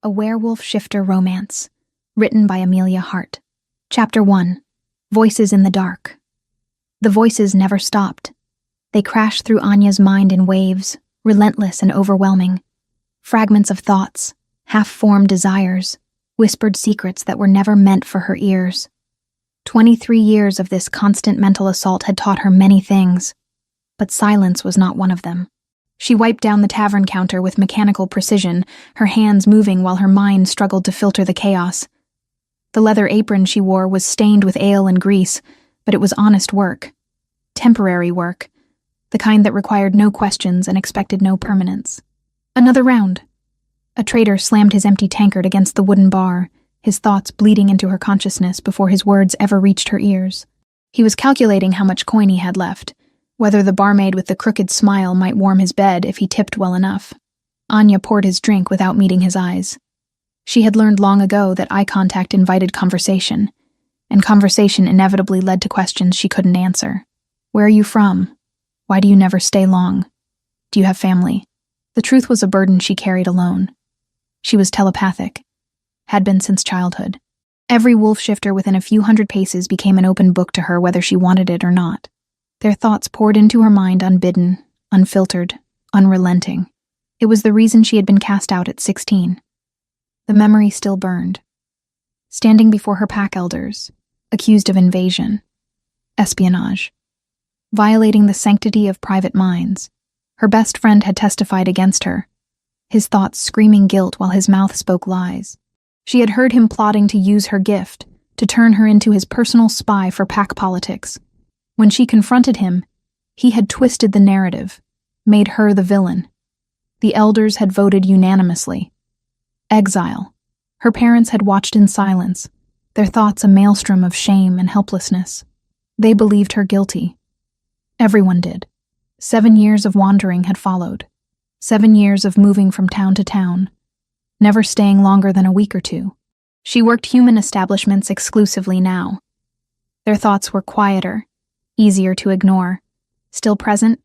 A Werewolf Shifter Romance, written by Amelia Hart. Chapter 1. Voices in the Dark. The voices never stopped. They crashed through Anya's mind in waves, relentless and overwhelming. Fragments of thoughts, half-formed desires, whispered secrets that were never meant for her ears. 23 years of this constant mental assault had taught her many things, but silence was not one of them. She wiped down the tavern counter with mechanical precision, her hands moving while her mind struggled to filter the chaos. The leather apron she wore was stained with ale and grease, but it was honest work. Temporary work. The kind that required no questions and expected no permanence. Another round. A trader slammed his empty tankard against the wooden bar, his thoughts bleeding into her consciousness before his words ever reached her ears. He was calculating how much coin he had left, whether the barmaid with the crooked smile might warm his bed if he tipped well enough. Anya poured his drink without meeting his eyes. She had learned long ago that eye contact invited conversation, and conversation inevitably led to questions she couldn't answer. Where are you from? Why do you never stay long? Do you have family? The truth was a burden she carried alone. She was telepathic, had been since childhood. Every wolf shifter within a few hundred paces became an open book to her whether she wanted it or not. Their thoughts poured into her mind unbidden, unfiltered, unrelenting. It was the reason she had been cast out at 16. The memory still burned. Standing before her pack elders, accused of invasion, espionage, violating the sanctity of private minds, her best friend had testified against her, his thoughts screaming guilt while his mouth spoke lies. She had heard him plotting to use her gift, to turn her into his personal spy for pack politics. When she confronted him, he had twisted the narrative, made her the villain. The elders had voted unanimously. Exile. Her parents had watched in silence, their thoughts a maelstrom of shame and helplessness. They believed her guilty. Everyone did. 7 years of wandering had followed. 7 years of moving from town to town, never staying longer than a week or two. She worked human establishments exclusively now. Their thoughts were quieter, easier to ignore, still present,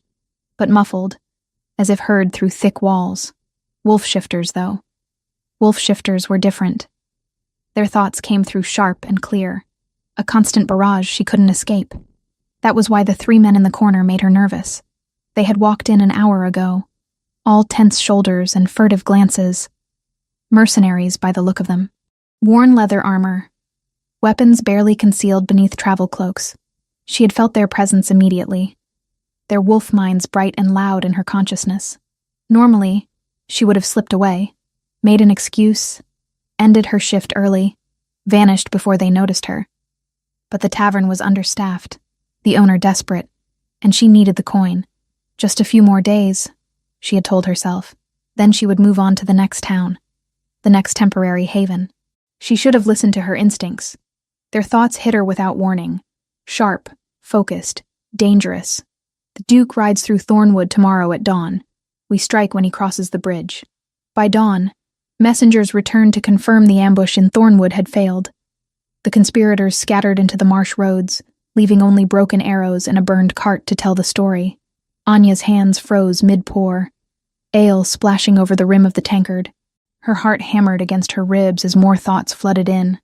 but muffled, as if heard through thick walls. Wolf shifters, though. Wolf shifters were different. Their thoughts came through sharp and clear, a constant barrage she couldn't escape. That was why the 3 men in the corner made her nervous. They had walked in an hour ago, all tense shoulders and furtive glances. Mercenaries by the look of them. Worn leather armor, weapons barely concealed beneath travel cloaks. She had felt their presence immediately, their wolf minds bright and loud in her consciousness. Normally, she would have slipped away, made an excuse, ended her shift early, vanished before they noticed her. But the tavern was understaffed, the owner desperate, and she needed the coin. Just a few more days, she had told herself. Then she would move on to the next town, the next temporary haven. She should have listened to her instincts. Their thoughts hit her without warning. Sharp, focused, dangerous. The Duke rides through Thornwood tomorrow at dawn. We strike when he crosses the bridge. By dawn, messengers returned to confirm the ambush in Thornwood had failed. The conspirators scattered into the marsh roads, leaving only broken arrows and a burned cart to tell the story. Anya's hands froze mid-pour, ale splashing over the rim of the tankard. Her heart hammered against her ribs as more thoughts flooded in.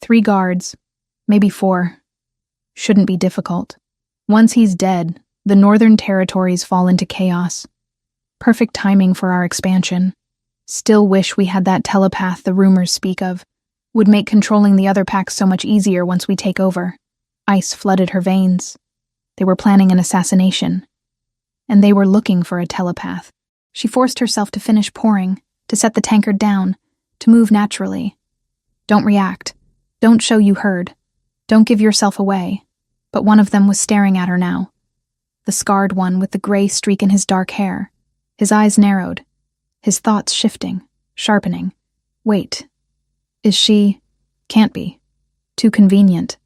3 guards, maybe 4. Shouldn't be difficult. Once he's dead, the northern territories fall into chaos. Perfect timing for our expansion. Still wish we had that telepath the rumors speak of. Would make controlling the other packs so much easier once we take over. Ice flooded her veins. They were planning an assassination. And they were looking for a telepath. She forced herself to finish pouring, to set the tankard down, to move naturally. Don't react. Don't show you heard. Don't give yourself away. But one of them was staring at her now. The scarred one with the gray streak in his dark hair. His eyes narrowed. His thoughts shifting, sharpening. Wait. Is she... Can't be. Too convenient.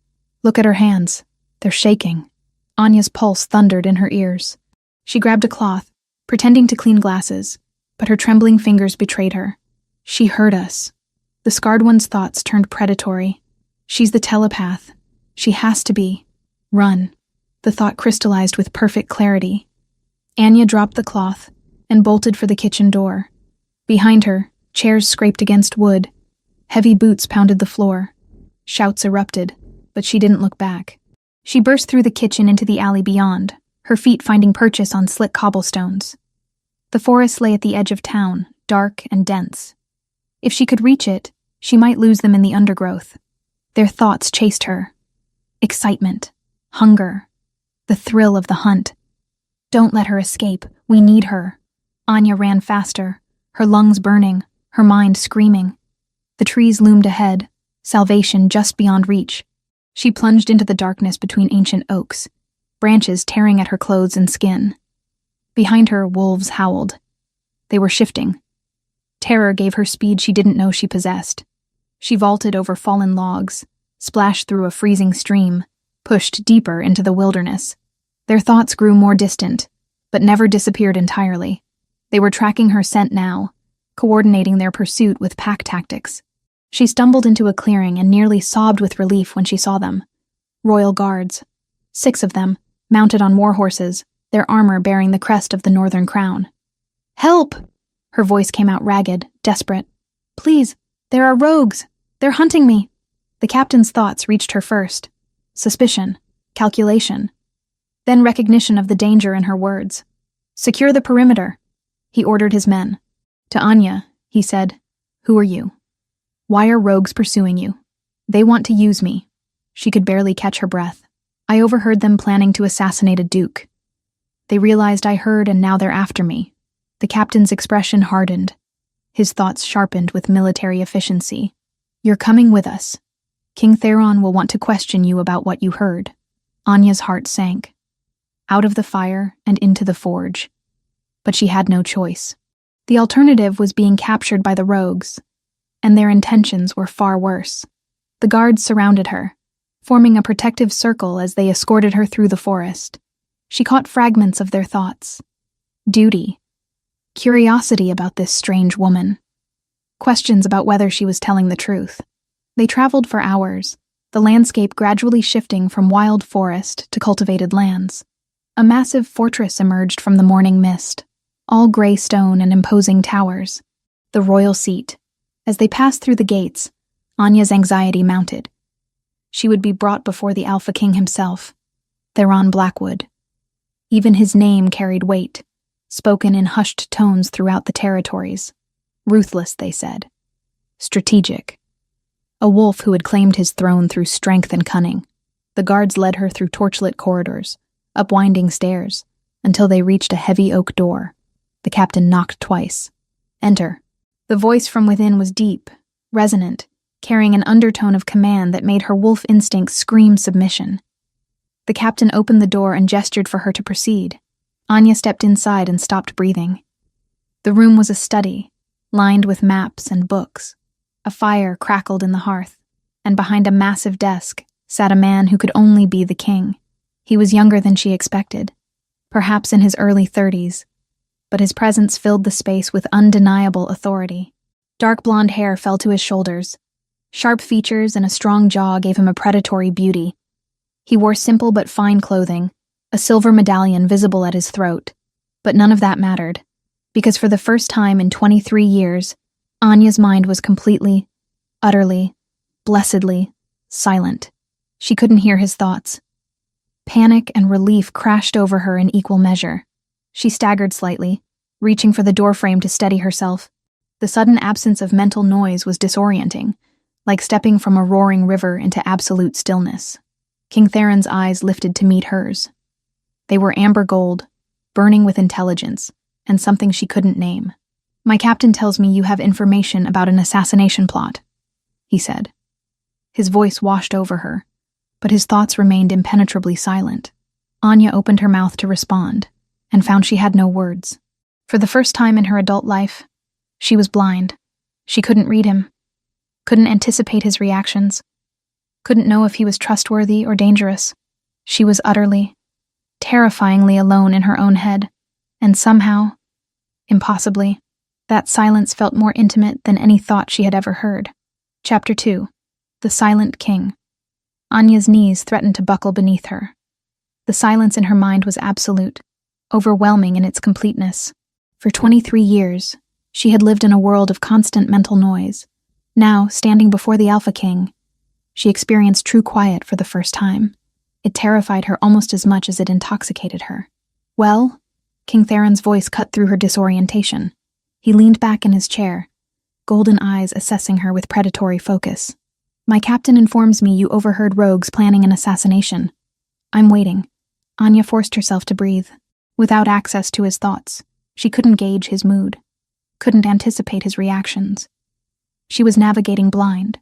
Look at her hands. They're shaking. Anya's pulse thundered in her ears. She grabbed a cloth, pretending to clean glasses, but her trembling fingers betrayed her. She heard us. The scarred one's thoughts turned predatory. She's the telepath. She has to be. Run. The thought crystallized with perfect clarity. Anya dropped the cloth and bolted for the kitchen door. Behind her, Chairs scraped against wood. Heavy boots pounded the floor. Shouts erupted, but she didn't look back. She burst through the kitchen into the alley beyond, her feet finding purchase on slick cobblestones. The forest lay at the edge of town, dark and dense. If she could reach it, she might lose them in the undergrowth. Their thoughts chased her. Excitement, hunger, the thrill of the hunt. Don't let her escape. We need her. Anya ran faster, her lungs burning, her mind screaming. The trees loomed ahead, salvation just beyond reach. She plunged into the darkness between ancient oaks, branches tearing at her clothes and skin. Behind her, wolves howled. They were shifting. Terror gave her speed she didn't know she possessed. She vaulted over fallen logs, splashed through a freezing stream, pushed deeper into the wilderness. Their thoughts grew more distant, but never disappeared entirely. They were tracking her scent now, coordinating their pursuit with pack tactics. She stumbled into a clearing and nearly sobbed with relief when she saw them. Royal guards. 6 of them, mounted on war horses, their armor bearing the crest of the Northern Crown. "Help!" Her voice came out ragged, desperate. "Please, there are rogues. They're hunting me." The captain's thoughts reached her first. Suspicion, calculation. Then recognition of the danger in her words. "Secure the perimeter," he ordered his men. To Anya, he said, "Who are you? Why are rogues pursuing you?" "They want to use me." She could barely catch her breath. "I overheard them planning to assassinate a duke. They realized I heard and now they're after me." The captain's expression hardened. His thoughts sharpened with military efficiency. "You're coming with us. King Theron will want to question you about what you heard." Anya's heart sank. Out of the fire and into the forge. But she had no choice. The alternative was being captured by the rogues, and their intentions were far worse. The guards surrounded her, forming a protective circle as they escorted her through the forest. She caught fragments of their thoughts. Duty. Curiosity about this strange woman. Questions about whether she was telling the truth. They traveled for hours, the landscape gradually shifting from wild forest to cultivated lands. A massive fortress emerged from the morning mist, all gray stone and imposing towers. The royal seat. As they passed through the gates, Anya's anxiety mounted. She would be brought before the Alpha King himself, Theron Blackwood. Even his name carried weight, spoken in hushed tones throughout the territories. Ruthless, they said. Strategic. A wolf who had claimed his throne through strength and cunning. The guards led her through torchlit corridors, up winding stairs, until they reached a heavy oak door. The captain knocked twice. "Enter." The voice from within was deep, resonant, carrying an undertone of command that made her wolf instincts scream submission. The captain opened the door and gestured for her to proceed. Anya stepped inside and stopped breathing. The room was a study, lined with maps and books. A fire crackled in the hearth, and behind a massive desk sat a man who could only be the king. He was younger than she expected, perhaps in his early 30s, but his presence filled the space with undeniable authority. Dark blonde hair fell to his shoulders. Sharp features and a strong jaw gave him a predatory beauty. He wore simple but fine clothing, a silver medallion visible at his throat. But none of that mattered, because for the first time in 23 years, Anya's mind was completely, utterly, blessedly silent. She couldn't hear his thoughts. Panic and relief crashed over her in equal measure. She staggered slightly, reaching for the doorframe to steady herself. The sudden absence of mental noise was disorienting, like stepping from a roaring river into absolute stillness. King Theron's eyes lifted to meet hers. They were amber gold, burning with intelligence, and something she couldn't name. "My captain tells me you have information about an assassination plot," he said. His voice washed over her, but his thoughts remained impenetrably silent. Anya opened her mouth to respond, and found she had no words. For the first time in her adult life, she was blind. She couldn't read him, couldn't anticipate his reactions, couldn't know if he was trustworthy or dangerous. She was utterly, terrifyingly alone in her own head, and somehow, impossibly, that silence felt more intimate than any thought she had ever heard. Chapter 2. The Silent King. Anya's knees threatened to buckle beneath her. The silence in her mind was absolute, overwhelming in its completeness. For 23 years, She had lived in a world of constant mental noise. Now, standing before the Alpha King, she experienced true quiet for the first time. It terrified her almost as much as it intoxicated her. "Well?" King Theron's voice cut through her disorientation. He leaned back in his chair, golden eyes assessing her with predatory focus. "My captain informs me you overheard rogues planning an assassination. I'm waiting." Anya forced herself to breathe. Without access to his thoughts, she couldn't gauge his mood, couldn't anticipate his reactions. She was navigating blind,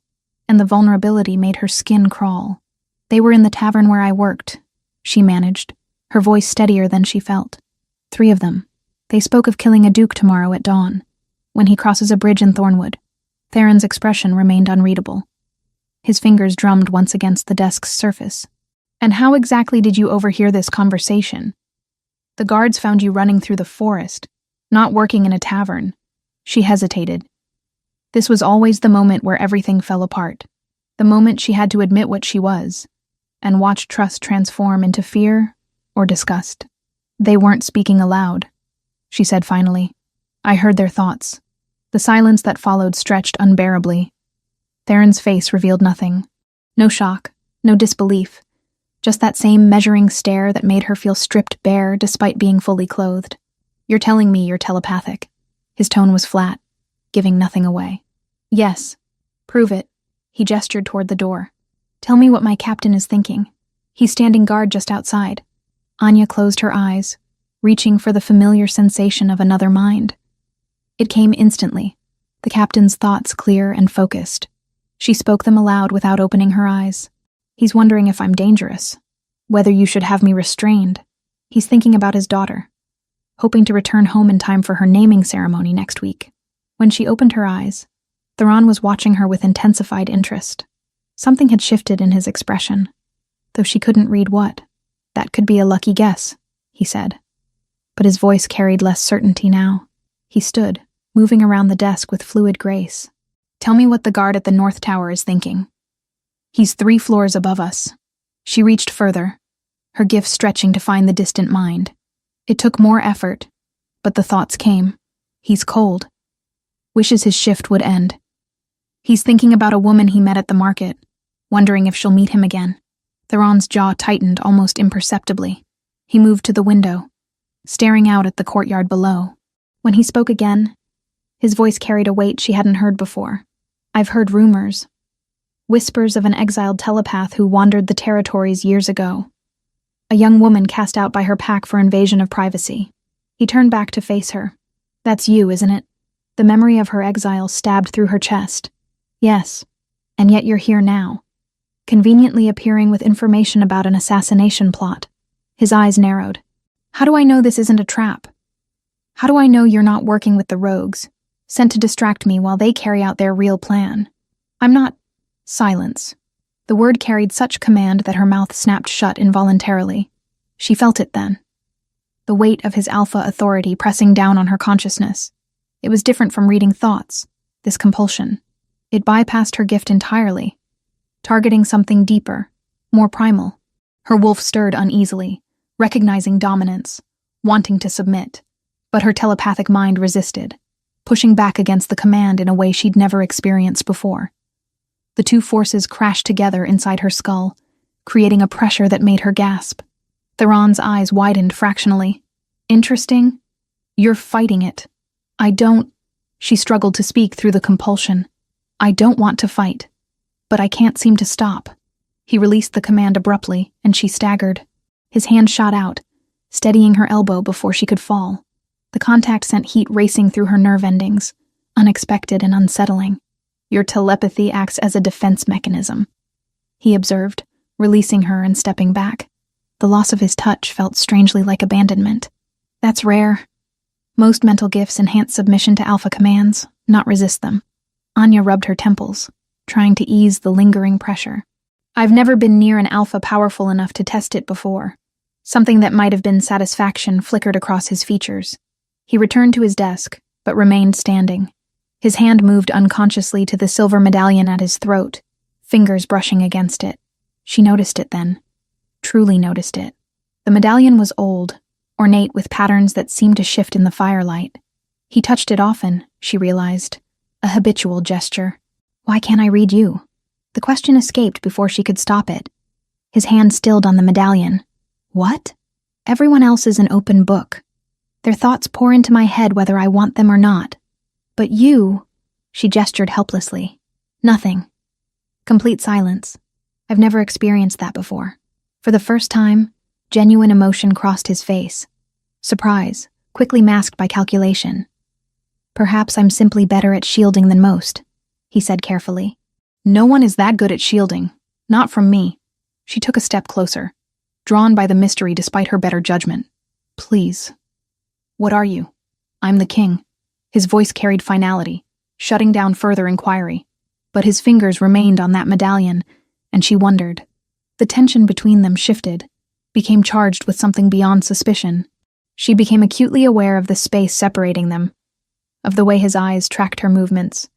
and the vulnerability made her skin crawl. "They were in the tavern where I worked," she managed, her voice steadier than she felt. "3 of them. They spoke of killing a duke tomorrow at dawn, when he crosses a bridge in Thornwood." Theron's expression remained unreadable. His fingers drummed once against the desk's surface. "And how exactly did you overhear this conversation?" "The guards found you running through the forest, not working in a tavern." She hesitated. This was always the moment where everything fell apart, the moment she had to admit what she was, and watch trust transform into fear or disgust. "They weren't speaking aloud," she said finally. "I heard their thoughts." The silence that followed stretched unbearably. Theron's face revealed nothing. No shock, no disbelief, just that same measuring stare that made her feel stripped bare despite being fully clothed. "You're telling me you're telepathic." His tone was flat, giving nothing away. "Yes. Prove it." He gestured toward the door. "Tell me what my captain is thinking. He's standing guard just outside." Anya closed her eyes, reaching for the familiar sensation of another mind. It came instantly, the captain's thoughts clear and focused. She spoke them aloud without opening her eyes. "He's wondering if I'm dangerous, whether you should have me restrained. He's thinking about his daughter, hoping to return home in time for her naming ceremony next week." When she opened her eyes, Theron was watching her with intensified interest. Something had shifted in his expression, though she couldn't read what. "That could be a lucky guess," he said. But his voice carried less certainty now. He stood, moving around the desk with fluid grace. "Tell me what the guard at the North Tower is thinking." "He's 3 floors above us." She reached further, her gift stretching to find the distant mind. It took more effort, but the thoughts came. "He's cold. Wishes his shift would end. He's thinking about a woman he met at the market, wondering if she'll meet him again." Theron's jaw tightened almost imperceptibly. He moved to the window, staring out at the courtyard below. When he spoke again, his voice carried a weight she hadn't heard before. "I've heard rumors. Whispers of an exiled telepath who wandered the territories years ago. A young woman cast out by her pack for invasion of privacy." He turned back to face her. "That's you, isn't it?" The memory of her exile stabbed through her chest. "Yes, and yet you're here now, conveniently appearing with information about an assassination plot." His eyes narrowed. "How do I know this isn't a trap? How do I know you're not working with the rogues, sent to distract me while they carry out their real plan? I'm not—" Silence. The word carried such command that her mouth snapped shut involuntarily. She felt it then. The weight of his alpha authority pressing down on her consciousness. It was different from reading thoughts, this compulsion. It bypassed her gift entirely, targeting something deeper, more primal. Her wolf stirred uneasily, recognizing dominance, wanting to submit. But her telepathic mind resisted, pushing back against the command in a way she'd never experienced before. The 2 forces crashed together inside her skull, creating a pressure that made her gasp. Theron's eyes widened fractionally. "Interesting? You're fighting it." "I don't—" She struggled to speak through the compulsion. "I don't want to fight, but I can't seem to stop." He released the command abruptly, and she staggered. His hand shot out, steadying her elbow before she could fall. The contact sent heat racing through her nerve endings, unexpected and unsettling. "Your telepathy acts as a defense mechanism," he observed, releasing her and stepping back. The loss of his touch felt strangely like abandonment. "That's rare. Most mental gifts enhance submission to alpha commands, not resist them." Anya rubbed her temples, trying to ease the lingering pressure. "I've never been near an alpha powerful enough to test it before." Something that might have been satisfaction flickered across his features. He returned to his desk, but remained standing. His hand moved unconsciously to the silver medallion at his throat, fingers brushing against it. She noticed it then. Truly noticed it. The medallion was old, ornate with patterns that seemed to shift in the firelight. He touched it often, she realized. A habitual gesture. Why can't I read you? The question escaped before she could stop it. His hand stilled on the medallion. What? Everyone else is an open book. Their thoughts pour into my head whether I want them or not. But you, she gestured helplessly. Nothing. Complete silence. I've never experienced that before. For the first time, genuine emotion crossed his face. Surprise, quickly masked by calculation. Perhaps I'm simply better at shielding than most, he said carefully. No one is that good at shielding. Not from me. She took a step closer, drawn by the mystery despite her better judgment. Please. What are you? I'm the king. His voice carried finality, shutting down further inquiry. But his fingers remained on that medallion, and she wondered. The tension between them shifted, became charged with something beyond suspicion. She became acutely aware of the space separating them, of the way his eyes tracked her movements,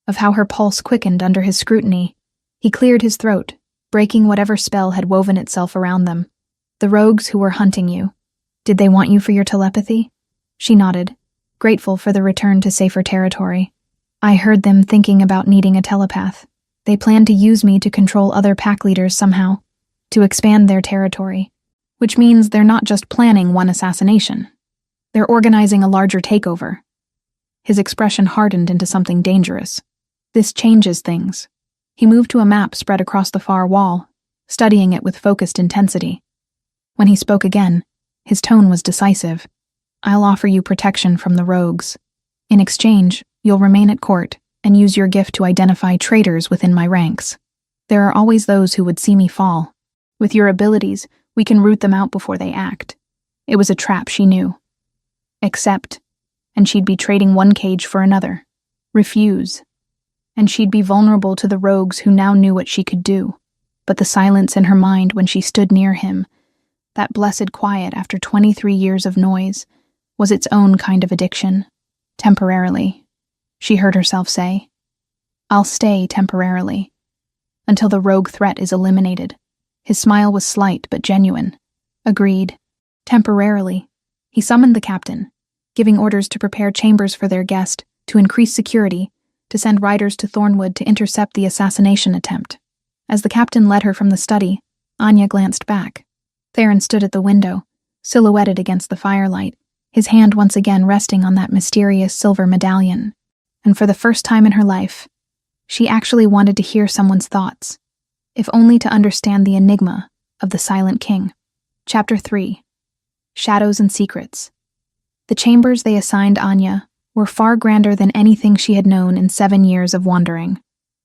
of how her pulse quickened under his scrutiny. He cleared his throat, breaking whatever spell had woven itself around them. The rogues who were hunting you. Did they want you for your telepathy? She nodded, grateful for the return to safer territory. I heard them thinking about needing a telepath. They plan to use me to control other pack leaders somehow, to expand their territory, which means they're not just planning one assassination. They're organizing a larger takeover. His expression hardened into something dangerous. This changes things. He moved to a map spread across the far wall, studying it with focused intensity. When he spoke again, his tone was decisive. I'll offer you protection from the rogues. In exchange, you'll remain at court and use your gift to identify traitors within my ranks. There are always those who would see me fall. With your abilities, we can root them out before they act. It was a trap, she knew. Accept, and she'd be trading one cage for another. Refuse, and she'd be vulnerable to the rogues who now knew what she could do. But the silence in her mind when she stood near him, that blessed quiet after 23 years of noise, was its own kind of addiction. Temporarily, she heard herself say. I'll stay temporarily, until the rogue threat is eliminated. His smile was slight but genuine. Agreed. Temporarily. He summoned the captain, giving orders to prepare chambers for their guest, to increase security, to send riders to Thornwood to intercept the assassination attempt. As the captain led her from the study, Anya glanced back. Theron stood at the window, silhouetted against the firelight, his hand once again resting on that mysterious silver medallion. And for the first time in her life, she actually wanted to hear someone's thoughts, if only to understand the enigma of the Silent King. Chapter 3. Shadows and Secrets. The chambers they assigned Anya were far grander than anything she had known in 7 years of wandering.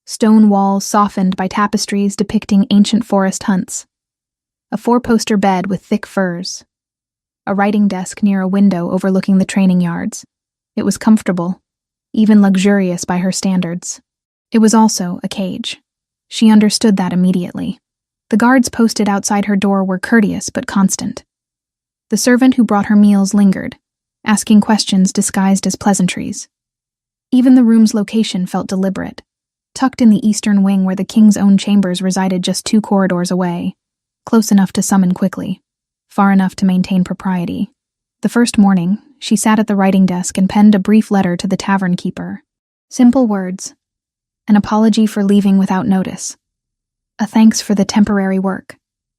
Stone walls softened by tapestries depicting ancient forest hunts. A 4-poster bed with thick furs. A writing desk near a window overlooking the training yards. It was comfortable, even luxurious by her standards. It was also a cage. She understood that immediately. The guards posted outside her door were courteous but constant. The servant who brought her meals lingered, asking questions disguised as pleasantries. Even the room's location felt deliberate, tucked in the eastern wing where the king's own chambers resided just 2 corridors away, close enough to summon quickly, far enough to maintain propriety. The first morning, she sat at the writing desk and penned a brief letter to the tavern keeper. Simple words. An apology for leaving without notice. A thanks for the temporary work.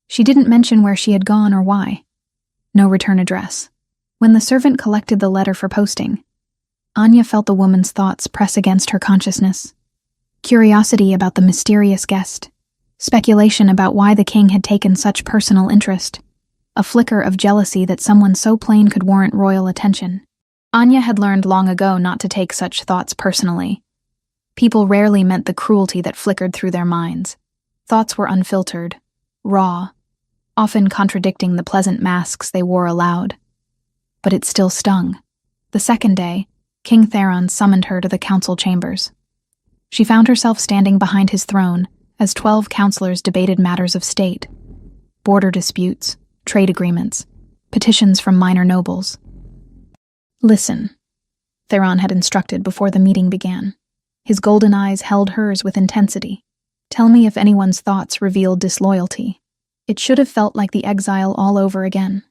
She didn't mention where she had gone or why. No return address. When the servant collected the letter for posting, Anya felt the woman's thoughts press against her consciousness. Curiosity about the mysterious guest. Speculation about why the king had taken such personal interest. A flicker of jealousy that someone so plain could warrant royal attention. Anya had learned long ago not to take such thoughts personally. People rarely meant the cruelty that flickered through their minds. Thoughts were unfiltered, raw, often contradicting the pleasant masks they wore aloud. But it still stung. The second day, King Theron summoned her to the council chambers. She found herself standing behind his throne as 12 counselors debated matters of state, border disputes, trade agreements, petitions from minor nobles. Listen, Theron had instructed before the meeting began. His golden eyes held hers with intensity. Tell me if anyone's thoughts revealed disloyalty. It should have felt like the exile all over again.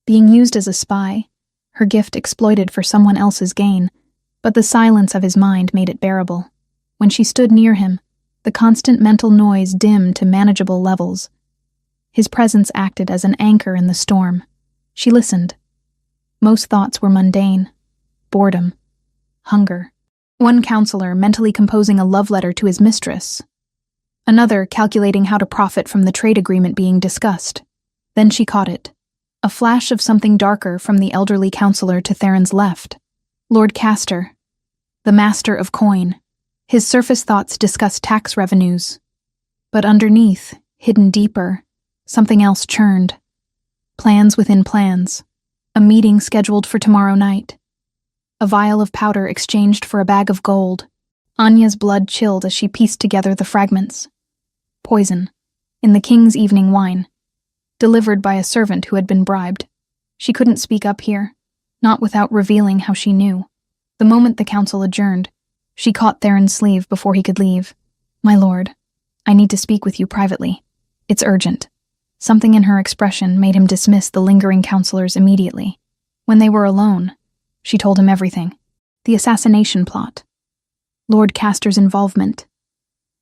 Being used as a spy, her gift exploited for someone else's gain, but the silence of his mind made it bearable. When she stood near him, the constant mental noise dimmed to manageable levels. His presence acted as an anchor in the storm. She listened. Most thoughts were mundane. Boredom. Hunger. One counselor mentally composing a love letter to his mistress. Another calculating how to profit from the trade agreement being discussed. Then she caught it. A flash of something darker from the elderly counselor to Theron's left. Lord Castor. The master of coin. His surface thoughts discussed tax revenues. But underneath, hidden deeper, something else churned. Plans within plans. A meeting scheduled for tomorrow night. A vial of powder exchanged for a bag of gold. Anya's blood chilled as she pieced together the fragments. Poison. In the king's evening wine. Delivered by a servant who had been bribed. She couldn't speak up here, not without revealing how she knew. The moment the council adjourned, she caught Theron's sleeve before he could leave. "My lord, I need to speak with you privately. It's urgent." Something in her expression made him dismiss the lingering counselors immediately. When they were alone, she told him everything. The assassination plot. Lord Castor's involvement.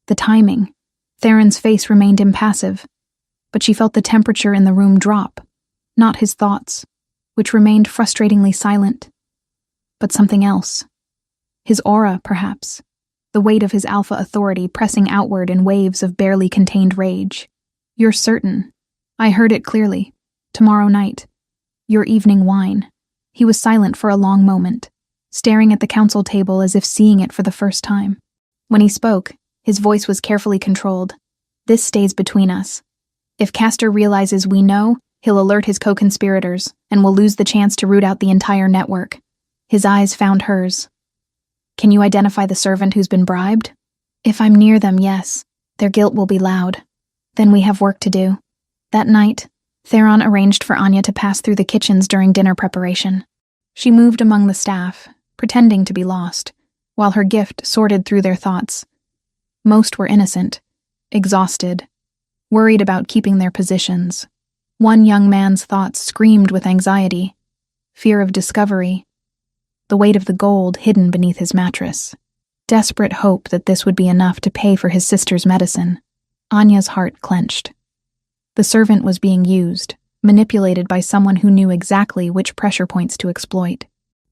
The timing. Theron's face remained impassive, but she felt the temperature in the room drop, not his thoughts, which remained frustratingly silent, but something else. His aura, perhaps, the weight of his alpha authority pressing outward in waves of barely contained rage. "You're certain. I heard it clearly. Tomorrow night. Your evening wine." He was silent for a long moment, staring at the council table as if seeing it for the first time. When he spoke, his voice was carefully controlled. "This stays between us. If Castor realizes we know, he'll alert his co-conspirators, and we'll lose the chance to root out the entire network." His eyes found hers. "Can you identify the servant who's been bribed?" "If I'm near them, yes. Their guilt will be loud. Then we have work to do." That night, Theron arranged for Anya to pass through the kitchens during dinner preparation. She moved among the staff, pretending to be lost, while her gift sorted through their thoughts. Most were innocent, exhausted, worried about keeping their positions. One young man's thoughts screamed with anxiety, fear of discovery, the weight of the gold hidden beneath his mattress. Desperate hope that this would be enough to pay for his sister's medicine. Anya's heart clenched. The servant was being used, manipulated by someone who knew exactly which pressure points to exploit.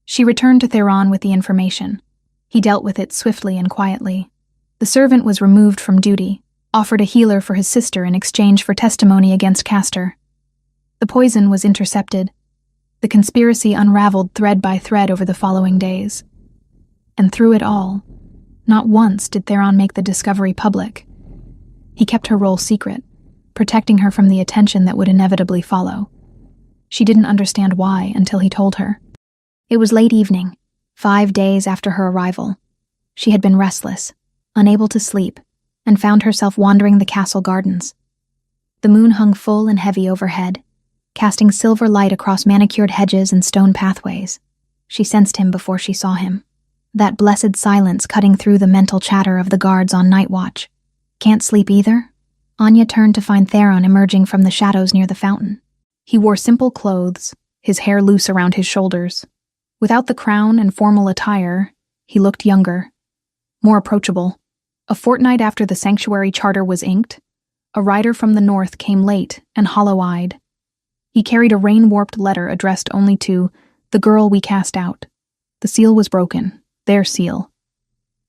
She returned to Theron with the information. He dealt with it swiftly and quietly. The servant was removed from duty, offered a healer for his sister in exchange for testimony against Castor. The poison was intercepted. The conspiracy unraveled thread by thread over the following days. And through it all, not once did Theron make the discovery public. He kept her role secret, protecting her from the attention that would inevitably follow. She didn't understand why until he told her. It was late evening, 5 days after her arrival. She had been restless, unable to sleep, and found herself wandering the castle gardens. The moon hung full and heavy overhead, casting silver light across manicured hedges and stone pathways. She sensed him before she saw him. That blessed silence cutting through the mental chatter of the guards on night watch. "Can't sleep either?" Anya turned to find Theron emerging from the shadows near the fountain. He wore simple clothes, his hair loose around his shoulders. Without the crown and formal attire, he looked younger, more approachable. A fortnight after the sanctuary charter was inked, a rider from the north came late and hollow-eyed. He carried a rain-warped letter addressed only to "the girl we cast out." The seal was broken, their seal,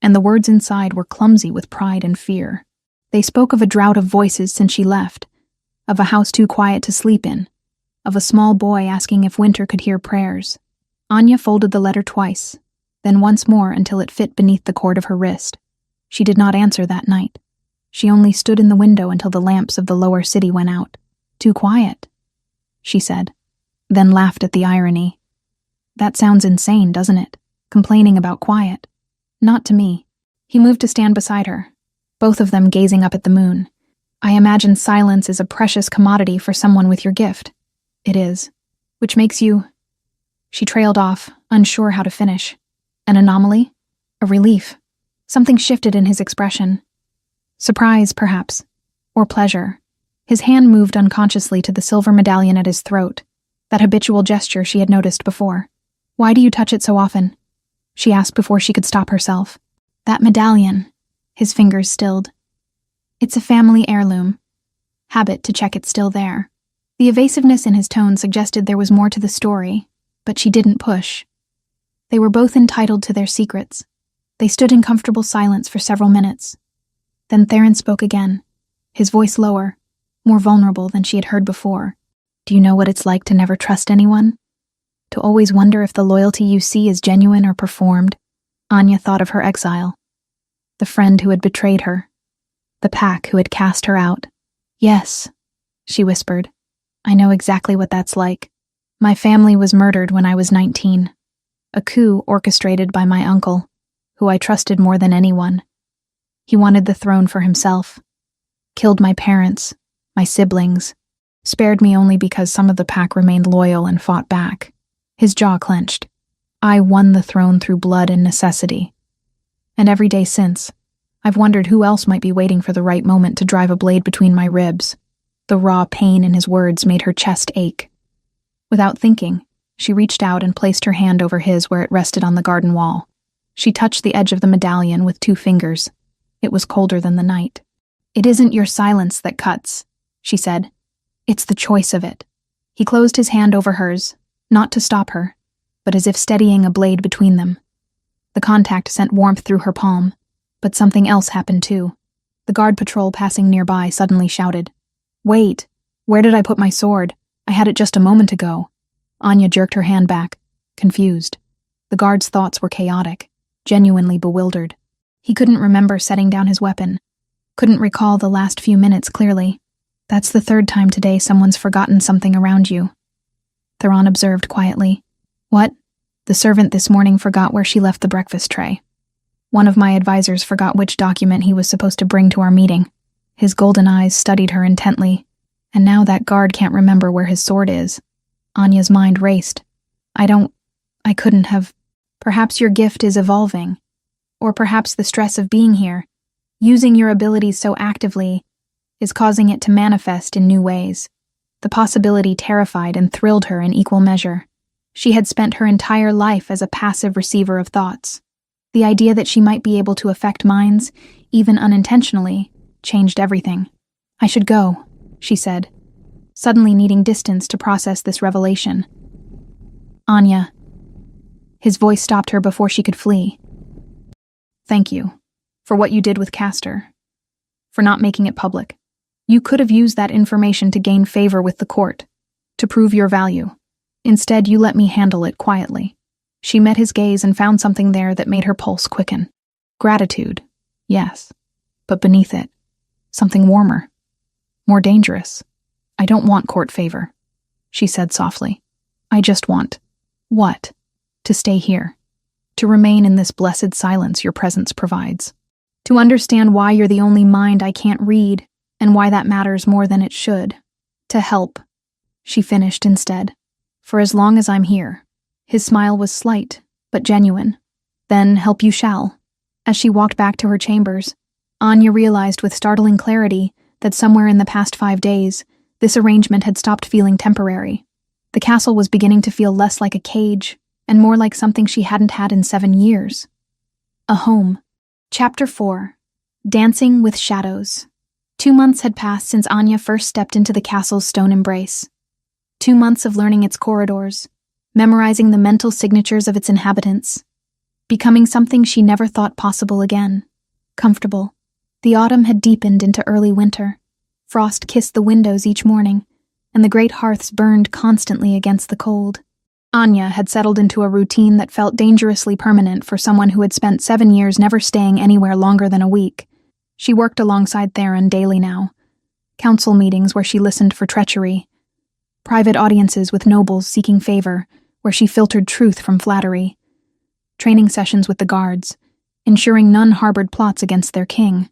and the words inside were clumsy with pride and fear. They spoke of a drought of voices since she left, of a house too quiet to sleep in, of a small boy asking if winter could hear prayers. Anya folded the letter twice, then once more until it fit beneath the cord of her wrist. She did not answer that night. She only stood in the window until the lamps of the lower city went out. "Too quiet," she said, then laughed at the irony. "That sounds insane, doesn't it? Complaining about quiet." "Not to me." He moved to stand beside her, both of them gazing up at the moon. "I imagine silence is a precious commodity for someone with your gift." "It is. Which makes you—" She trailed off, unsure how to finish. An anomaly? A relief? Something shifted in his expression. Surprise, perhaps. Or pleasure. His hand moved unconsciously to the silver medallion at his throat, that habitual gesture she had noticed before. "Why do you touch it so often?" she asked before she could stop herself. That medallion. His fingers stilled. It's a family heirloom. Habit to check it's still there. The evasiveness in his tone suggested there was more to the story, but she didn't push. They were both entitled to their secrets. They stood in comfortable silence for several minutes. Then Theron spoke again, his voice lower, more vulnerable than she had heard before. Do you know what it's like to never trust anyone? To always wonder if the loyalty you see is genuine or performed? Anya thought of her exile. The friend who had betrayed her. The pack who had cast her out. Yes, she whispered. I know exactly what that's like. My family was murdered when I was 19. A coup orchestrated by my uncle, who I trusted more than anyone. He wanted the throne for himself. Killed my parents, my siblings. Spared me only because some of the pack remained loyal and fought back. His jaw clenched. I won the throne through blood and necessity. And every day since, I've wondered who else might be waiting for the right moment to drive a blade between my ribs. The raw pain in his words made her chest ache. Without thinking, she reached out and placed her hand over his where it rested on the garden wall. She touched the edge of the medallion with 2 fingers. It was colder than the night. It isn't your silence that cuts, she said. It's the choice of it. He closed his hand over hers, not to stop her, but as if steadying a blade between them. The contact sent warmth through her palm, but something else happened too. The guard patrol passing nearby suddenly shouted, Wait, where did I put my sword? I had it just a moment ago. Anya jerked her hand back, confused. The guard's thoughts were chaotic, genuinely bewildered. He couldn't remember setting down his weapon, couldn't recall the last few minutes clearly. That's the 3rd time today someone's forgotten something around you. Theron observed quietly. What? The servant this morning forgot where she left the breakfast tray. One of my advisors forgot which document he was supposed to bring to our meeting. His golden eyes studied her intently, and now that guard can't remember where his sword is. Anya's mind raced. I couldn't have. Perhaps your gift is evolving. Or perhaps the stress of being here, using your abilities so actively, is causing it to manifest in new ways. The possibility terrified and thrilled her in equal measure. She had spent her entire life as a passive receiver of thoughts. The idea that she might be able to affect minds, even unintentionally, changed everything. I should go, she said, suddenly needing distance to process this revelation. Anya. His voice stopped her before she could flee. Thank you, for what you did with Castor, for not making it public. You could have used that information to gain favor with the court, to prove your value. Instead, you let me handle it quietly. She met his gaze and found something there that made her pulse quicken. Gratitude, yes, but beneath it, something warmer, more dangerous. I don't want court favor, she said softly. I just want, what? To stay here, to remain in this blessed silence your presence provides, to understand why you're the only mind I can't read, and why that matters more than it should. To help, she finished instead. For as long as I'm here. His smile was slight, but genuine. Then help you shall. As she walked back to her chambers, Anya realized with startling clarity that somewhere in the past 5 days, this arrangement had stopped feeling temporary. The castle was beginning to feel less like a cage, and more like something she hadn't had in 7 years. A home. Chapter 4. Dancing with Shadows. 2 months had passed since Anya first stepped into the castle's stone embrace. 2 months of learning its corridors, memorizing the mental signatures of its inhabitants, becoming something she never thought possible again. Comfortable. The autumn had deepened into early winter. Frost kissed the windows each morning, and the great hearths burned constantly against the cold. Anya had settled into a routine that felt dangerously permanent for someone who had spent 7 years never staying anywhere longer than a week. She worked alongside Theron daily now. Council meetings where she listened for treachery. Private audiences with nobles seeking favor, where she filtered truth from flattery. Training sessions with the guards, ensuring none harbored plots against their king.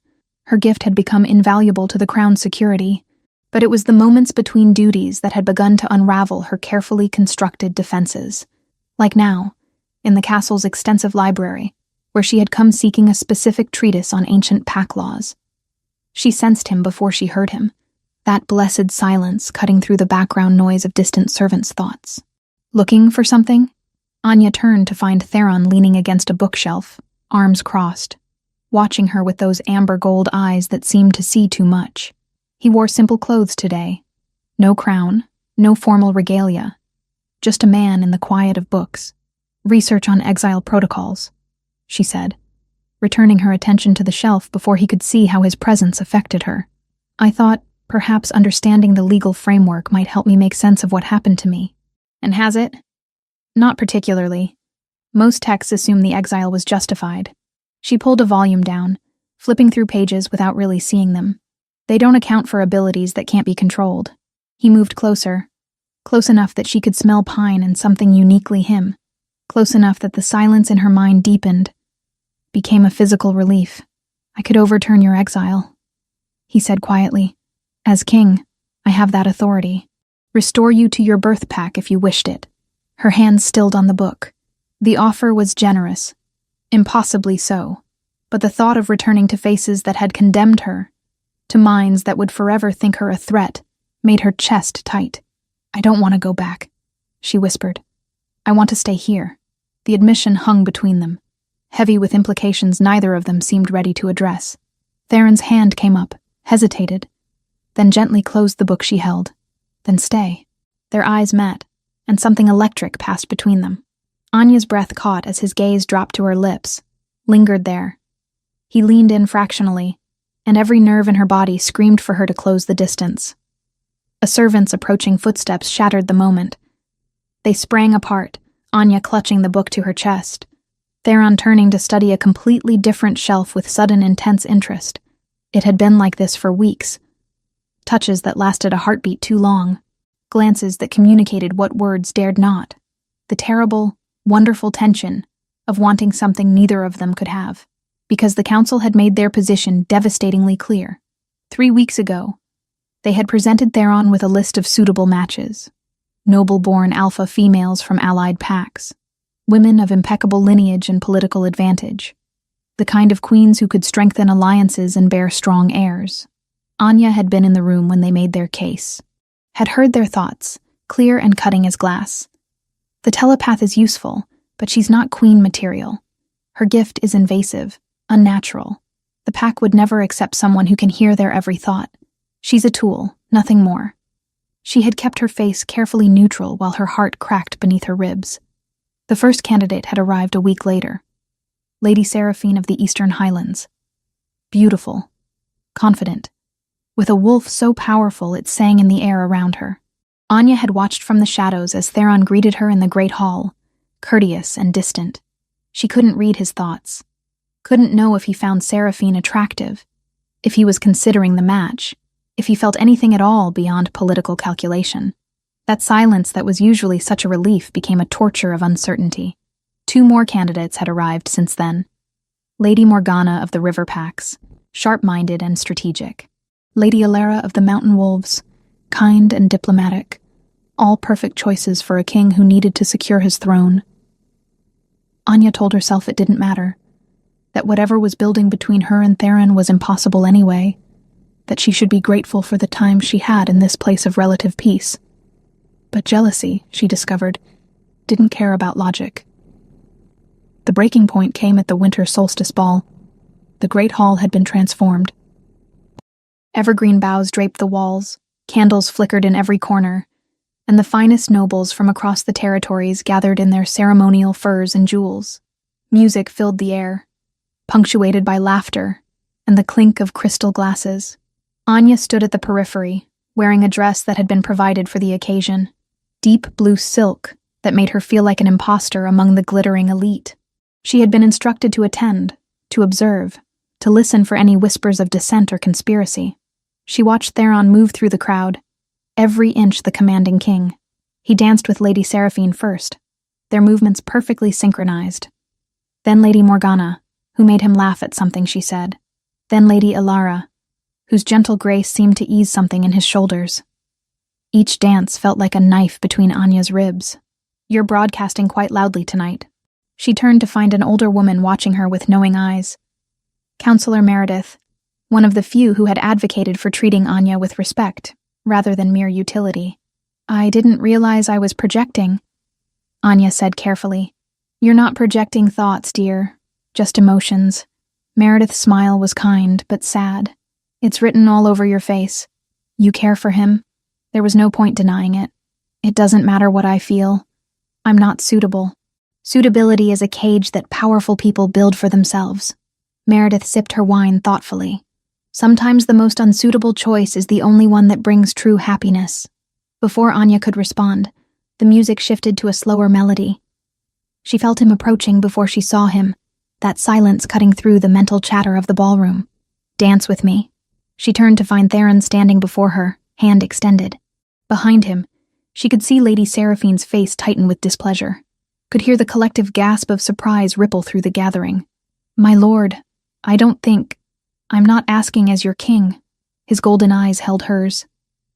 Her gift had become invaluable to the crown's security, but it was the moments between duties that had begun to unravel her carefully constructed defenses. Like now, in the castle's extensive library, where she had come seeking a specific treatise on ancient pack laws. She sensed him before she heard him, that blessed silence cutting through the background noise of distant servants' thoughts. Looking for something? Anya turned to find Theron leaning against a bookshelf, arms crossed, watching her with those amber gold eyes that seemed to see too much. He wore simple clothes today. No crown, no formal regalia. Just a man in the quiet of books. Research on exile protocols, she said, returning her attention to the shelf before he could see how his presence affected her. I thought perhaps understanding the legal framework might help me make sense of what happened to me. And has it? Not particularly. Most texts assume the exile was justified. She pulled a volume down, flipping through pages without really seeing them. They don't account for abilities that can't be controlled. He moved closer, close enough that she could smell pine and something uniquely him, close enough that the silence in her mind deepened, became a physical relief. I could overturn your exile, he said quietly. As king, I have that authority. Restore you to your birth pack if you wished it. Her hands stilled on the book. The offer was generous, impossibly so, but the thought of returning to faces that had condemned her, to minds that would forever think her a threat, made her chest tight. I don't want to go back, she whispered. I want to stay here. The admission hung between them, heavy with implications neither of them seemed ready to address. Theron's hand came up, hesitated, then gently closed the book she held. Then stay. Their eyes met, and something electric passed between them. Anya's breath caught as his gaze dropped to her lips, lingered there. He leaned in fractionally, and every nerve in her body screamed for her to close the distance. A servant's approaching footsteps shattered the moment. They sprang apart, Anya clutching the book to her chest, Theron turning to study a completely different shelf with sudden intense interest. It had been like this for weeks. Touches that lasted a heartbeat too long. Glances that communicated what words dared not. The terrible, wonderful tension of wanting something neither of them could have, because the council had made their position devastatingly clear. 3 weeks ago, they had presented Theron with a list of suitable matches. Noble-born alpha females from allied packs. Women of impeccable lineage and political advantage. The kind of queens who could strengthen alliances and bear strong heirs. Anya had been in the room when they made their case. Had heard their thoughts, clear and cutting as glass. The telepath is useful, but she's not queen material. Her gift is invasive, unnatural. The pack would never accept someone who can hear their every thought. She's a tool, nothing more. She had kept her face carefully neutral while her heart cracked beneath her ribs. The first candidate had arrived a week later. Lady Seraphine of the Eastern Highlands. Beautiful, confident, with a wolf so powerful it sang in the air around her. Anya had watched from the shadows as Theron greeted her in the great hall, courteous and distant. She couldn't read his thoughts. Couldn't know if he found Seraphine attractive, if he was considering the match, if he felt anything at all beyond political calculation. That silence that was usually such a relief became a torture of uncertainty. 2 more candidates had arrived since then. Lady Morgana of the River Packs, sharp-minded and strategic. Lady Alara of the Mountain Wolves, kind and diplomatic. All perfect choices for a king who needed to secure his throne. Anya told herself it didn't matter. That whatever was building between her and Theron was impossible anyway. That she should be grateful for the time she had in this place of relative peace. But jealousy, she discovered, didn't care about logic. The breaking point came at the winter solstice ball. The great hall had been transformed. Evergreen boughs draped the walls, candles flickered in every corner, and the finest nobles from across the territories gathered in their ceremonial furs and jewels. Music filled the air, punctuated by laughter and the clink of crystal glasses. Anya stood at the periphery, wearing a dress that had been provided for the occasion. Deep blue silk that made her feel like an imposter among the glittering elite. She had been instructed to attend, to observe, to listen for any whispers of dissent or conspiracy. She watched Theron move through the crowd, every inch the commanding king. He danced with Lady Seraphine first, their movements perfectly synchronized. Then Lady Morgana, who made him laugh at something she said. Then Lady Alara, whose gentle grace seemed to ease something in his shoulders. Each dance felt like a knife between Anya's ribs. You're broadcasting quite loudly tonight. She turned to find an older woman watching her with knowing eyes. Counselor Meredith, one of the few who had advocated for treating Anya with respect, rather than mere utility. I didn't realize I was projecting. Anya said carefully. You're not projecting thoughts, dear. Just emotions. Meredith's smile was kind, but sad. It's written all over your face. You care for him. There was no point denying it. It doesn't matter what I feel. I'm not suitable. Suitability is a cage that powerful people build for themselves. Meredith sipped her wine thoughtfully. Sometimes the most unsuitable choice is the only one that brings true happiness. Before Anya could respond, the music shifted to a slower melody. She felt him approaching before she saw him, that silence cutting through the mental chatter of the ballroom. Dance with me. She turned to find Theron standing before her, hand extended. Behind him, she could see Lady Seraphine's face tighten with displeasure, could hear the collective gasp of surprise ripple through the gathering. My lord, I'm not asking as your king. His golden eyes held hers.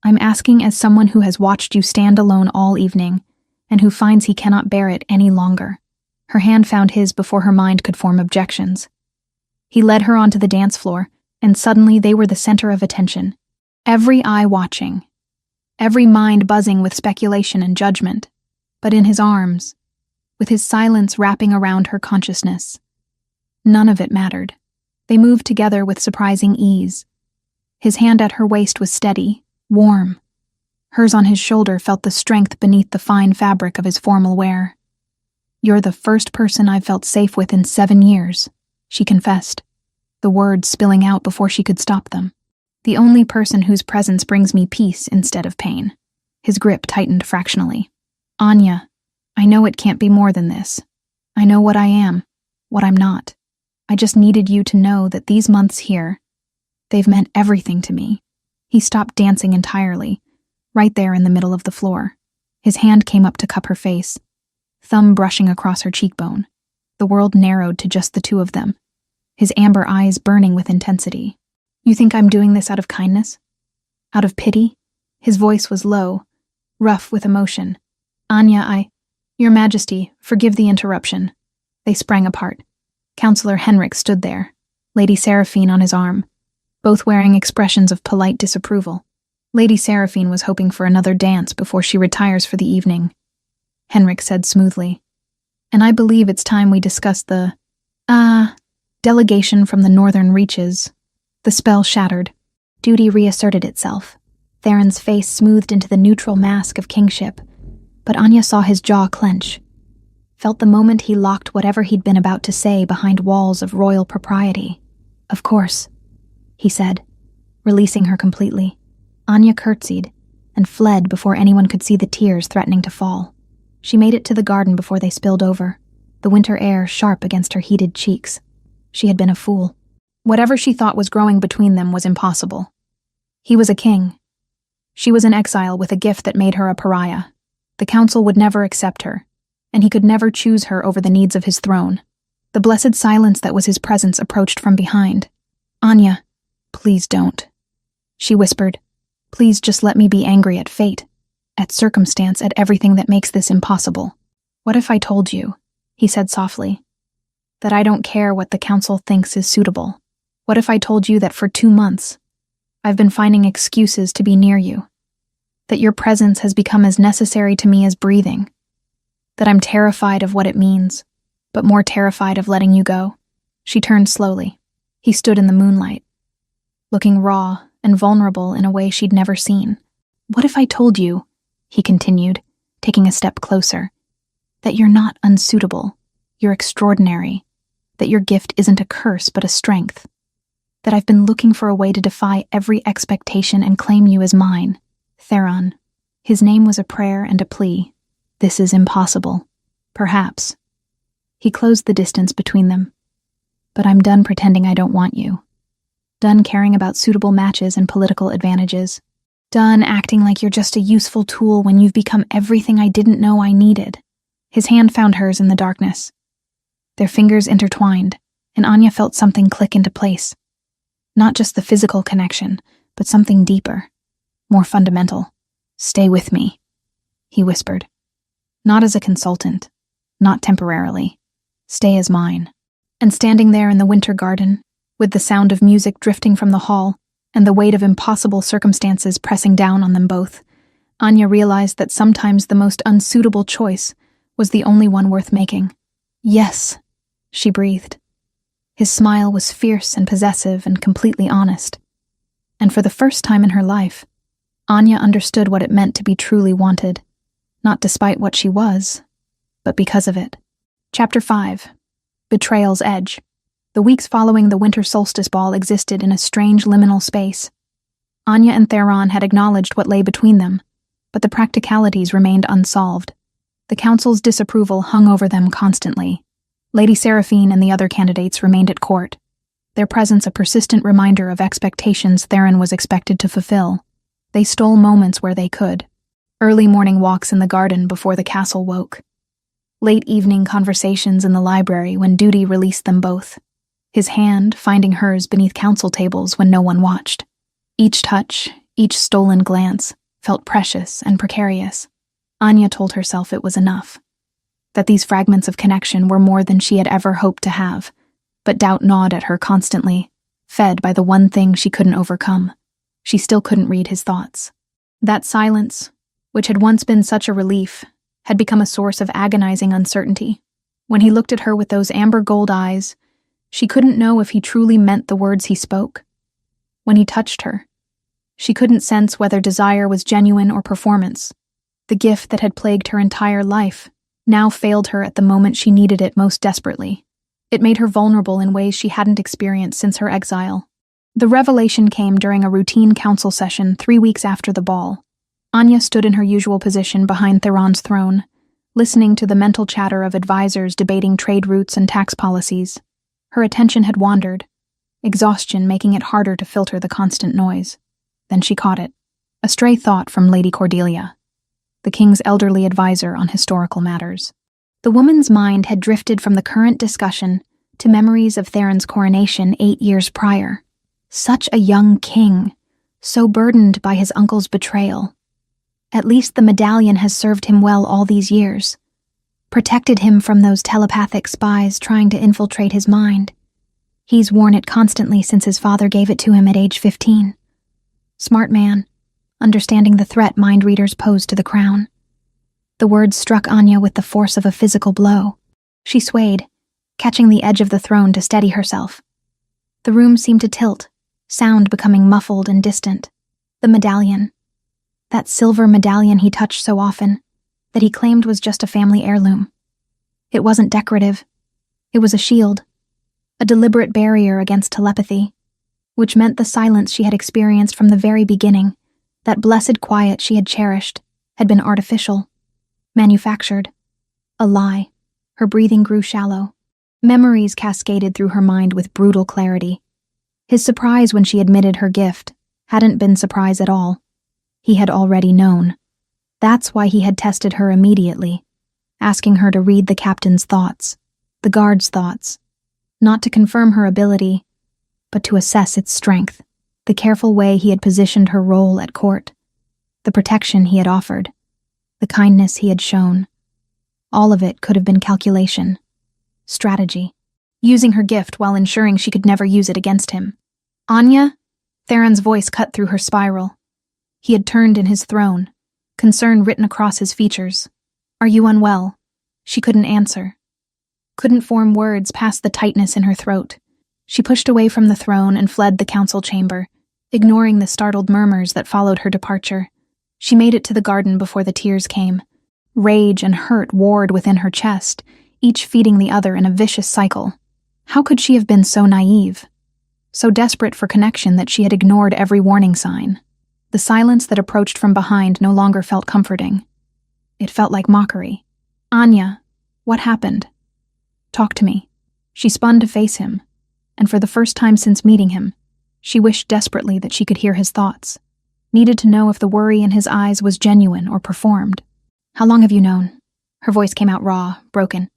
I'm asking as someone who has watched you stand alone all evening, and who finds he cannot bear it any longer. Her hand found his before her mind could form objections. He led her onto the dance floor, and suddenly they were the center of attention. Every eye watching. Every mind buzzing with speculation and judgment. But in his arms, with his silence wrapping around her consciousness, none of it mattered. They moved together with surprising ease. His hand at her waist was steady, warm. Hers on his shoulder felt the strength beneath the fine fabric of his formal wear. You're the first person I've felt safe with in 7 years, she confessed, the words spilling out before she could stop them. The only person whose presence brings me peace instead of pain. His grip tightened fractionally. Anya, I know it can't be more than this. I know what I am, what I'm not. I just needed you to know that these months here, they've meant everything to me. He stopped dancing entirely, right there in the middle of the floor. His hand came up to cup her face, thumb brushing across her cheekbone. The world narrowed to just the two of them, his amber eyes burning with intensity. You think I'm doing this out of kindness? Out of pity? His voice was low, rough with emotion. Anya, Your Majesty, forgive the interruption. They sprang apart. Counselor Henrik stood there, Lady Seraphine on his arm, both wearing expressions of polite disapproval. Lady Seraphine was hoping for another dance before she retires for the evening. Henrik said smoothly, and I believe it's time we discuss the, delegation from the northern reaches. The spell shattered. Duty reasserted itself. Theron's face smoothed into the neutral mask of kingship, but Anya saw his jaw clench, felt the moment he locked whatever he'd been about to say behind walls of royal propriety. Of course, he said, releasing her completely. Anya curtsied and fled before anyone could see the tears threatening to fall. She made it to the garden before they spilled over, the winter air sharp against her heated cheeks. She had been a fool. Whatever she thought was growing between them was impossible. He was a king. She was an exile with a gift that made her a pariah. The council would never accept her, and he could never choose her over the needs of his throne. The blessed silence that was his presence approached from behind. Anya, please don't. She whispered, please just let me be angry at fate, at circumstance, at everything that makes this impossible. What if I told you, he said softly, that I don't care what the council thinks is suitable? What if I told you that for 2 months, I've been finding excuses to be near you, that your presence has become as necessary to me as breathing, that I'm terrified of what it means, but more terrified of letting you go? She turned slowly. He stood in the moonlight, looking raw and vulnerable in a way she'd never seen. What if I told you, he continued, taking a step closer, that you're not unsuitable, you're extraordinary, that your gift isn't a curse but a strength, that I've been looking for a way to defy every expectation and claim you as mine? Theron. His name was a prayer and a plea. This is impossible. Perhaps. He closed the distance between them. But I'm done pretending I don't want you. Done caring about suitable matches and political advantages. Done acting like you're just a useful tool when you've become everything I didn't know I needed. His hand found hers in the darkness. Their fingers intertwined, and Anya felt something click into place. Not just the physical connection, but something deeper, more fundamental. Stay with me, he whispered. Not as a consultant, not temporarily. Stay as mine. And standing there in the winter garden, with the sound of music drifting from the hall, and the weight of impossible circumstances pressing down on them both, Anya realized that sometimes the most unsuitable choice was the only one worth making. "Yes," she breathed. His smile was fierce and possessive and completely honest. And for the first time in her life, Anya understood what it meant to be truly wanted, not despite what she was, but because of it. Chapter 5. Betrayal's Edge. The weeks following the winter solstice ball existed in a strange liminal space. Anya and Theron had acknowledged what lay between them, but the practicalities remained unsolved. The council's disapproval hung over them constantly. Lady Seraphine and the other candidates remained at court, their presence a persistent reminder of expectations Theron was expected to fulfill. They stole moments where they could. Early morning walks in the garden before the castle woke. Late evening conversations in the library when duty released them both. His hand finding hers beneath council tables when no one watched. Each touch, each stolen glance, felt precious and precarious. Anya told herself it was enough. That these fragments of connection were more than she had ever hoped to have, but doubt gnawed at her constantly, fed by the one thing she couldn't overcome. She still couldn't read his thoughts. That silence, which had once been such a relief, had become a source of agonizing uncertainty. When he looked at her with those amber gold eyes, she couldn't know if he truly meant the words he spoke. When he touched her, she couldn't sense whether desire was genuine or performance. The gift that had plagued her entire life now failed her at the moment she needed it most desperately. It made her vulnerable in ways she hadn't experienced since her exile. The revelation came during a routine council session 3 weeks after the ball. Anya stood in her usual position behind Theron's throne, listening to the mental chatter of advisors debating trade routes and tax policies. Her attention had wandered, exhaustion making it harder to filter the constant noise. Then she caught it. A stray thought from Lady Cordelia, the king's elderly advisor on historical matters. The woman's mind had drifted from the current discussion to memories of Theron's coronation 8 years prior. Such a young king, so burdened by his uncle's betrayal. At least the medallion has served him well all these years, protected him from those telepathic spies trying to infiltrate his mind. He's worn it constantly since his father gave it to him at age 15. Smart man, understanding the threat mind readers posed to the crown. The words struck Anya with the force of a physical blow. She swayed, catching the edge of the throne to steady herself. The room seemed to tilt, sound becoming muffled and distant. The medallion. That silver medallion he touched so often, that he claimed was just a family heirloom. It wasn't decorative. It was a shield, a deliberate barrier against telepathy, which meant the silence she had experienced from the very beginning, that blessed quiet she had cherished, had been artificial, manufactured, a lie. Her breathing grew shallow. Memories cascaded through her mind with brutal clarity. His surprise when she admitted her gift hadn't been surprise at all. He had already known. That's why he had tested her immediately, asking her to read the captain's thoughts, the guard's thoughts, not to confirm her ability, but to assess its strength, the careful way he had positioned her role at court, the protection he had offered, the kindness he had shown. All of it could have been calculation, strategy, using her gift while ensuring she could never use it against him. "Anya?" Theron's voice cut through her spiral. He had turned in his throne, concern written across his features. "Are you unwell?" She couldn't answer. Couldn't form words past the tightness in her throat. She pushed away from the throne and fled the council chamber, ignoring the startled murmurs that followed her departure. She made it to the garden before the tears came. Rage and hurt warred within her chest, each feeding the other in a vicious cycle. How could she have been so naive? So desperate for connection that she had ignored every warning sign. The silence that approached from behind no longer felt comforting. It felt like mockery. "Anya, what happened? Talk to me." She spun to face him, and for the first time since meeting him, she wished desperately that she could hear his thoughts, needed to know if the worry in his eyes was genuine or performed. "How long have you known?" Her voice came out raw, broken.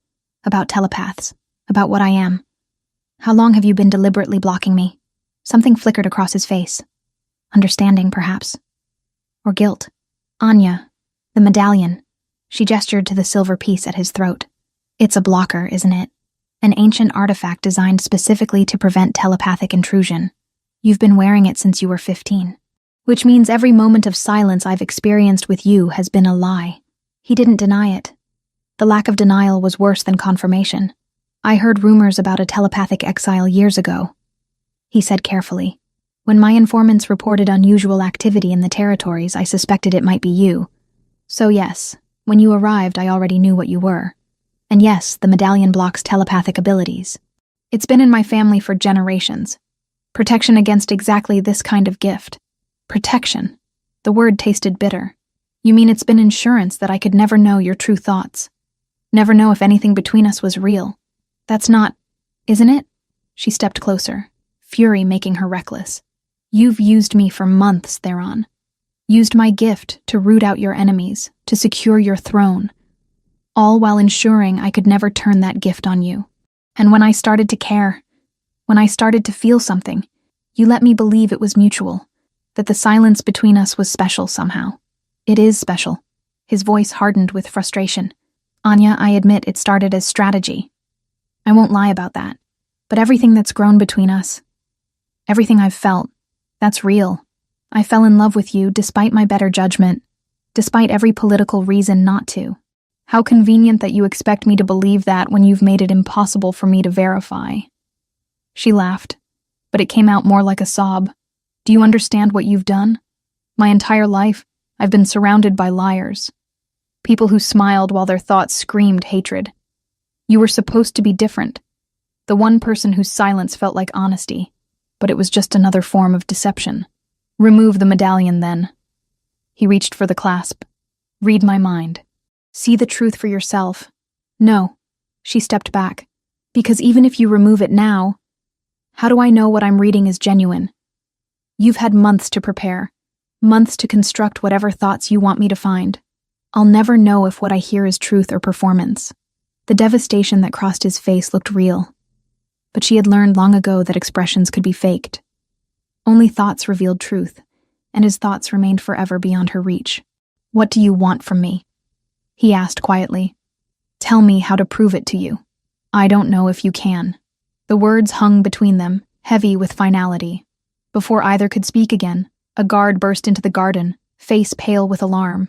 "About telepaths, about what I am. How long have you been deliberately blocking me?" Something flickered across his face. Understanding, perhaps. Or guilt. "Anya, the medallion." She gestured to the silver piece at his throat. "It's a blocker, isn't it? An ancient artifact designed specifically to prevent telepathic intrusion. You've been wearing it since you were 15. Which means every moment of silence I've experienced with you has been a lie." He didn't deny it. The lack of denial was worse than confirmation. "I heard rumors about a telepathic exile years ago," he said carefully. "When my informants reported unusual activity in the territories, I suspected it might be you. So yes, when you arrived, I already knew what you were. And yes, the medallion blocks telepathic abilities. It's been in my family for generations. Protection against exactly this kind of gift. Protection." The word tasted bitter. "You mean it's been insurance that I could never know your true thoughts? Never know if anything between us was real? That's not, isn't it?" She stepped closer, fury making her reckless. "You've used me for months, Theron. Used my gift to root out your enemies, to secure your throne, all while ensuring I could never turn that gift on you. And when I started to care, when I started to feel something, you let me believe it was mutual, that the silence between us was special somehow. It is special." His voice hardened with frustration. "Anya, I admit it started as strategy. I won't lie about that. But everything that's grown between us, everything I've felt, that's real. I fell in love with you despite my better judgment, despite every political reason not to. How convenient that you expect me to believe that when you've made it impossible for me to verify." She laughed, but it came out more like a sob. "Do you understand what you've done? My entire life, I've been surrounded by liars. People who smiled while their thoughts screamed hatred. You were supposed to be different. The one person whose silence felt like honesty, but it was just another form of deception. Remove the medallion, then." He reached for the clasp. "Read my mind. See the truth for yourself." "No," she stepped back, "because even if you remove it now, how do I know what I'm reading is genuine? You've had months to prepare, months to construct whatever thoughts you want me to find. I'll never know if what I hear is truth or performance." The devastation that crossed his face looked real, but she had learned long ago that expressions could be faked. Only thoughts revealed truth, and his thoughts remained forever beyond her reach. "What do you want from me?" he asked quietly. "Tell me how to prove it to you." "I don't know if you can." The words hung between them, heavy with finality. Before either could speak again, a guard burst into the garden, face pale with alarm.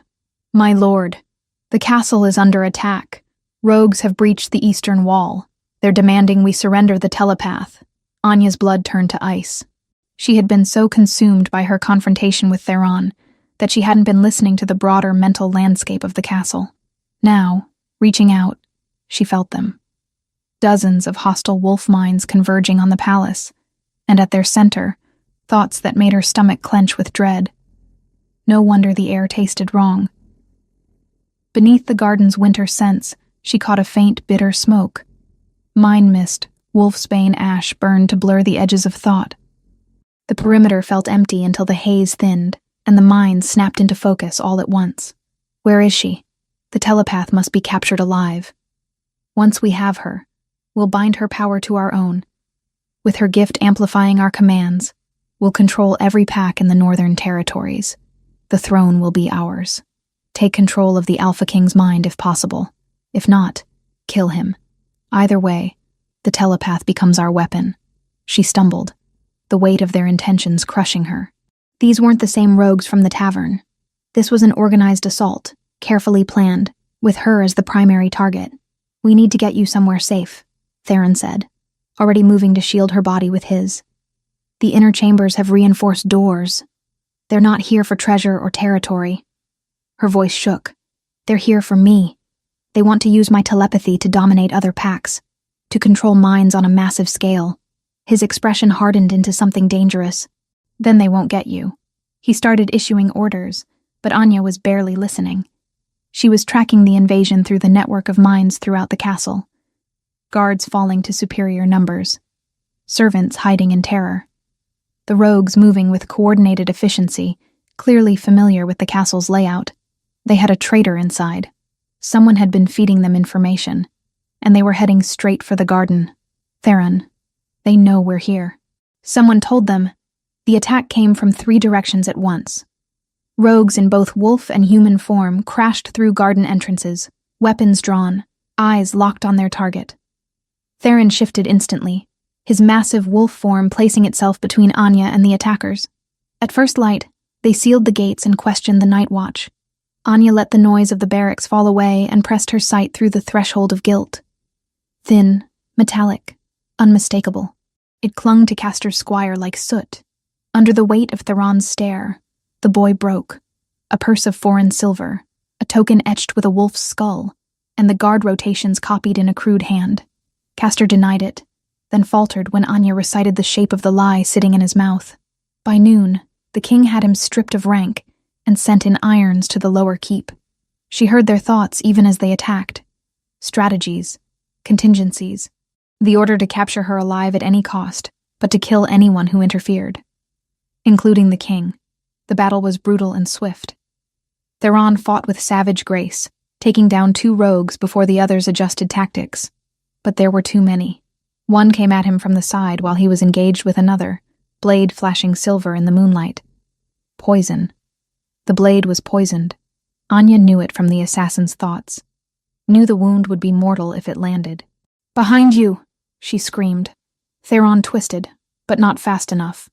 "My lord, the castle is under attack. Rogues have breached the eastern wall. They're demanding we surrender the telepath." Anya's blood turned to ice. She had been so consumed by her confrontation with Theron that she hadn't been listening to the broader mental landscape of the castle. Now, reaching out, she felt them. Dozens of hostile wolf minds converging on the palace, and at their center, thoughts that made her stomach clench with dread. No wonder the air tasted wrong. Beneath the garden's winter scents, she caught a faint, bitter smoke. Mind mist, wolfsbane ash burned to blur the edges of thought. The perimeter felt empty until the haze thinned, and the mind snapped into focus all at once. Where is she? The telepath must be captured alive. Once we have her, we'll bind her power to our own. With her gift amplifying our commands, we'll control every pack in the northern territories. The throne will be ours. Take control of the Alpha King's mind if possible. If not, kill him. Either way, the telepath becomes our weapon. She stumbled, the weight of their intentions crushing her. These weren't the same rogues from the tavern. This was an organized assault, carefully planned, with her as the primary target. "We need to get you somewhere safe," Theron said, already moving to shield her body with his. "The inner chambers have reinforced doors. They're not here for treasure or territory." Her voice shook. "They're here for me. They want to use my telepathy to dominate other packs, to control minds on a massive scale." His expression hardened into something dangerous. "Then they won't get you." He started issuing orders, but Anya was barely listening. She was tracking the invasion through the network of minds throughout the castle. Guards falling to superior numbers. Servants hiding in terror. The rogues moving with coordinated efficiency, clearly familiar with the castle's layout. They had a traitor inside. Someone had been feeding them information, and they were heading straight for the garden. "Theron, they know we're here." Someone told them. The attack came from 3 directions at once. Rogues in both wolf and human form crashed through garden entrances, weapons drawn, eyes locked on their target. Theron shifted instantly, his massive wolf form placing itself between Anya and the attackers. At first light, they sealed the gates and questioned the night watch. Anya let the noise of the barracks fall away and pressed her sight through the threshold of guilt. Thin, metallic, unmistakable. It clung to Castor's squire like soot. Under the weight of Theron's stare, the boy broke. A purse of foreign silver, a token etched with a wolf's skull, and the guard rotations copied in a crude hand. Castor denied it, then faltered when Anya recited the shape of the lie sitting in his mouth. By noon, the king had him stripped of rank and sent in irons to the lower keep. She heard their thoughts even as they attacked. Strategies, contingencies, the order to capture her alive at any cost, but to kill anyone who interfered. Including the king. The battle was brutal and swift. Theron fought with savage grace, taking down 2 rogues before the others adjusted tactics. But there were too many. One came at him from the side while he was engaged with another, blade flashing silver in the moonlight. Poison. The blade was poisoned. Anya knew it from the assassin's thoughts. Knew the wound would be mortal if it landed. "Behind you!" she screamed. Theron twisted, but not fast enough.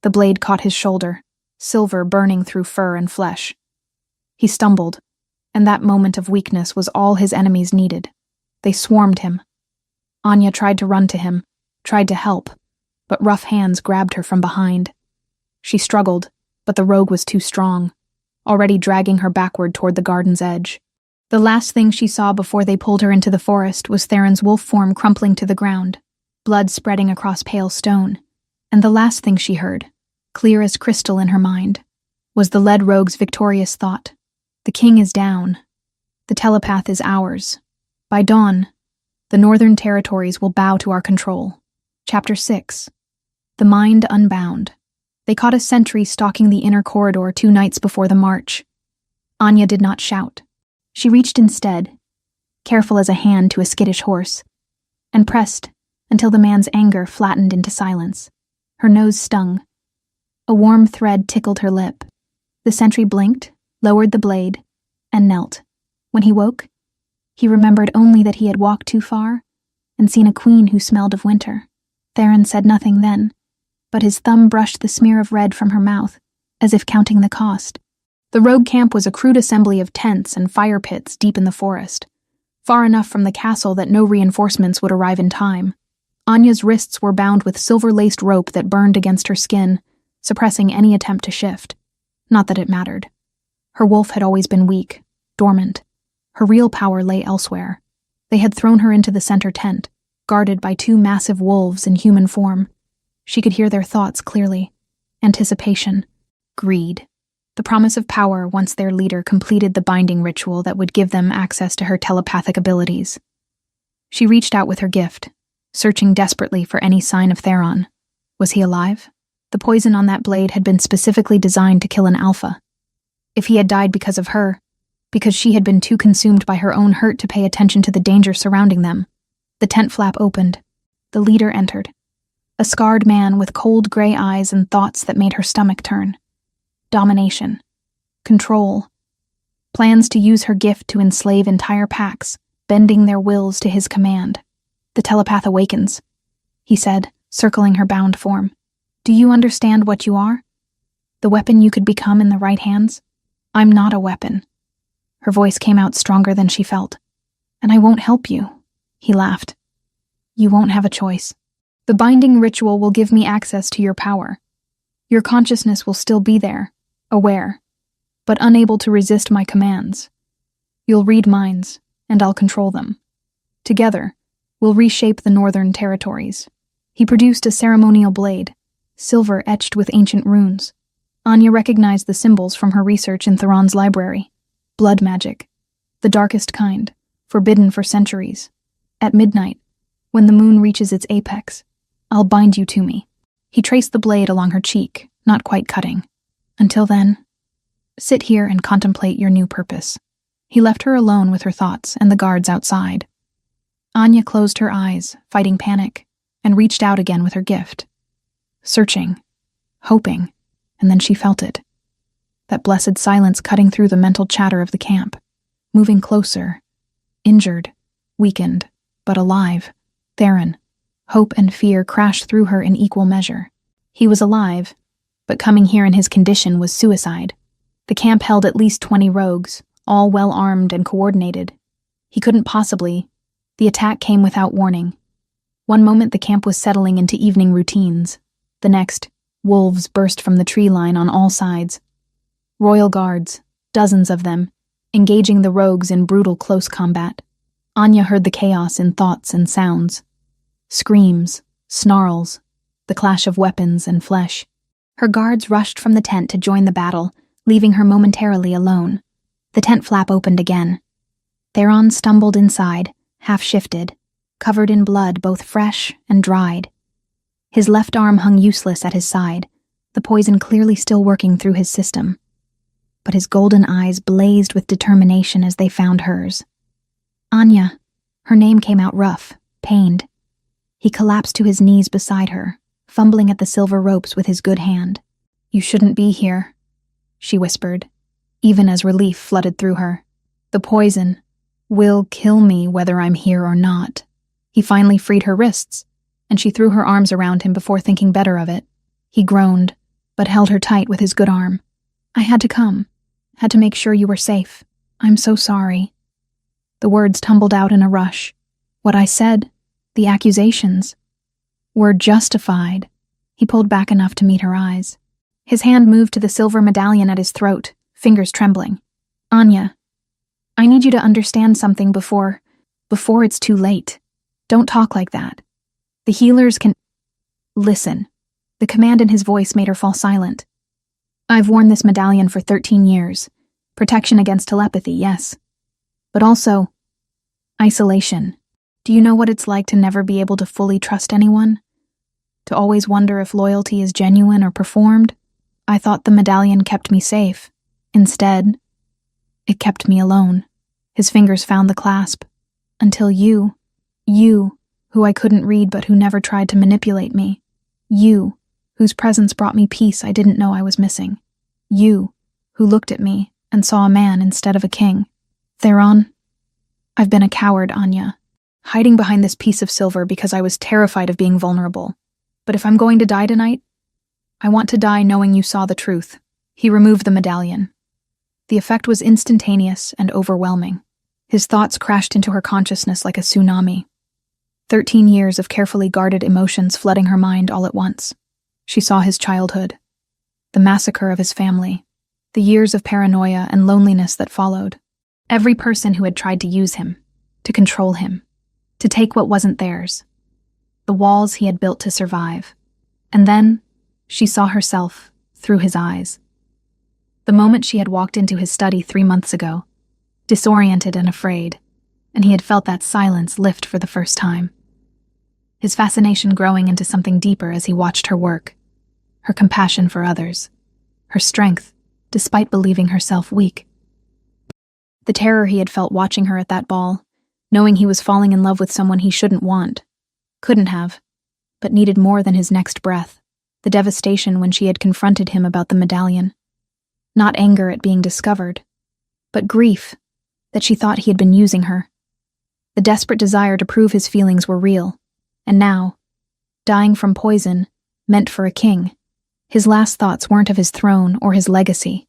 The blade caught his shoulder, silver burning through fur and flesh. He stumbled, and that moment of weakness was all his enemies needed. They swarmed him. Anya tried to run to him, tried to help, but rough hands grabbed her from behind. She struggled, but the rogue was too strong, already dragging her backward toward the garden's edge. The last thing she saw before they pulled her into the forest was Theron's wolf form crumpling to the ground, blood spreading across pale stone. And the last thing she heard, clear as crystal in her mind, was the lead rogue's victorious thought. The king is down. The telepath is ours. By dawn, the northern territories will bow to our control. Chapter 6. The Mind Unbound. They caught a sentry stalking the inner corridor 2 nights before the march. Anya did not shout. She reached instead, careful as a hand to a skittish horse, and pressed until the man's anger flattened into silence. Her nose stung. A warm thread tickled her lip. The sentry blinked, lowered the blade, and knelt. When he woke, he remembered only that he had walked too far and seen a queen who smelled of winter. Theron said nothing then, but his thumb brushed the smear of red from her mouth, as if counting the cost. The rogue camp was a crude assembly of tents and fire pits deep in the forest, far enough from the castle that no reinforcements would arrive in time. Anya's wrists were bound with silver-laced rope that burned against her skin, suppressing any attempt to shift. Not that it mattered. Her wolf had always been weak, dormant. Her real power lay elsewhere. They had thrown her into the center tent, guarded by 2 massive wolves in human form. She could hear their thoughts clearly. Anticipation. Greed. The promise of power once their leader completed the binding ritual that would give them access to her telepathic abilities. She reached out with her gift, searching desperately for any sign of Theron. Was he alive? The poison on that blade had been specifically designed to kill an alpha. If he had died because of her, because she had been too consumed by her own hurt to pay attention to the danger surrounding them, the tent flap opened. The leader entered. A scarred man with cold gray eyes and thoughts that made her stomach turn. Domination. Control. Plans to use her gift to enslave entire packs, bending their wills to his command. "The telepath awakens," he said, circling her bound form. "Do you understand what you are? The weapon you could become in the right hands? I'm not a weapon." Her voice came out stronger than she felt. "And I won't help you," he laughed. "You won't have a choice. The binding ritual will give me access to your power. Your consciousness will still be there, aware, but unable to resist my commands. You'll read minds, and I'll control them. Together, we'll reshape the northern territories." He produced a ceremonial blade, silver etched with ancient runes. Anya recognized the symbols from her research in Theron's library. Blood magic. The darkest kind, forbidden for centuries. "At midnight, when the moon reaches its apex, I'll bind you to me." He traced the blade along her cheek, not quite cutting. "Until then, sit here and contemplate your new purpose." He left her alone with her thoughts and the guards outside. Anya closed her eyes, fighting panic, and reached out again with her gift. Searching, hoping, and then she felt it. That blessed silence cutting through the mental chatter of the camp, moving closer, injured, weakened, but alive. Theron. Hope and fear crashed through her in equal measure. He was alive, but coming here in his condition was suicide. The camp held at least 20 rogues, all well-armed and coordinated. He couldn't possibly. The attack came without warning. One moment the camp was settling into evening routines. The next, wolves burst from the tree line on all sides. Royal guards, dozens of them, engaging the rogues in brutal close combat. Anya heard the chaos in thoughts and sounds. Screams, snarls, the clash of weapons and flesh. Her guards rushed from the tent to join the battle, leaving her momentarily alone. The tent flap opened again. Theron stumbled inside, half-shifted, covered in blood both fresh and dried. His left arm hung useless at his side, the poison clearly still working through his system. But his golden eyes blazed with determination as they found hers. Anya. Her name came out rough, pained. He collapsed to his knees beside her, fumbling at the silver ropes with his good hand. "You shouldn't be here," she whispered, even as relief flooded through her. "The poison will kill me whether I'm here or not." He finally freed her wrists, and she threw her arms around him before thinking better of it. He groaned, but held her tight with his good arm. "I had to come. Had to make sure you were safe. I'm so sorry." The words tumbled out in a rush. What I said, the accusations, were justified. He pulled back enough to meet her eyes. His hand moved to the silver medallion at his throat, fingers trembling. "Anya, I need you to understand something before it's too late. Don't talk like that. The healers can—" "Listen." The command in his voice made her fall silent. "I've worn this medallion for 13 years. Protection against telepathy, yes. But also, isolation. Do you know what it's like to never be able to fully trust anyone? To always wonder if loyalty is genuine or performed? I thought the medallion kept me safe. Instead, it kept me alone." His fingers found the clasp. "Until you, who I couldn't read but who never tried to manipulate me. You, whose presence brought me peace I didn't know I was missing. You, who looked at me and saw a man instead of a king. Theron, I've been a coward, Anya, hiding behind this piece of silver because I was terrified of being vulnerable. But if I'm going to die tonight, I want to die knowing you saw the truth." He removed the medallion. The effect was instantaneous and overwhelming. His thoughts crashed into her consciousness like a tsunami. 13 years of carefully guarded emotions flooding her mind all at once. She saw his childhood, the massacre of his family, the years of paranoia and loneliness that followed. Every person who had tried to use him, to control him, to take what wasn't theirs. The walls he had built to survive. And then, she saw herself through his eyes. The moment she had walked into his study 3 months ago, disoriented and afraid, and he had felt that silence lift for the first time. His fascination growing into something deeper as he watched her work, her compassion for others, her strength, despite believing herself weak. The terror he had felt watching her at that ball, knowing he was falling in love with someone he shouldn't want, couldn't have, but needed more than his next breath. The devastation when she had confronted him about the medallion. Not anger at being discovered, but grief that she thought he had been using her. The desperate desire to prove his feelings were real, and now, dying from poison, meant for a king. His last thoughts weren't of his throne or his legacy.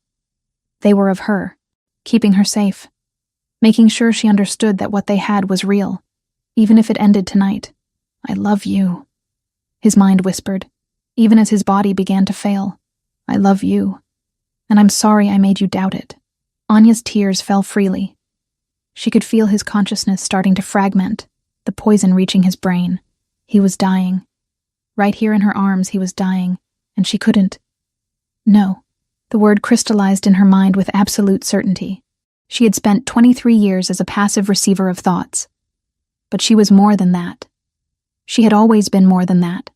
They were of her, keeping her safe, making sure she understood that what they had was real, even if it ended tonight. "I love you," his mind whispered, even as his body began to fail. "I love you, and I'm sorry I made you doubt it." Anya's tears fell freely. She could feel his consciousness starting to fragment, the poison reaching his brain. He was dying. Right here in her arms he was dying, and she couldn't. No. The word crystallized in her mind with absolute certainty. She had spent 23 years as a passive receiver of thoughts. But she was more than that. She had always been more than that.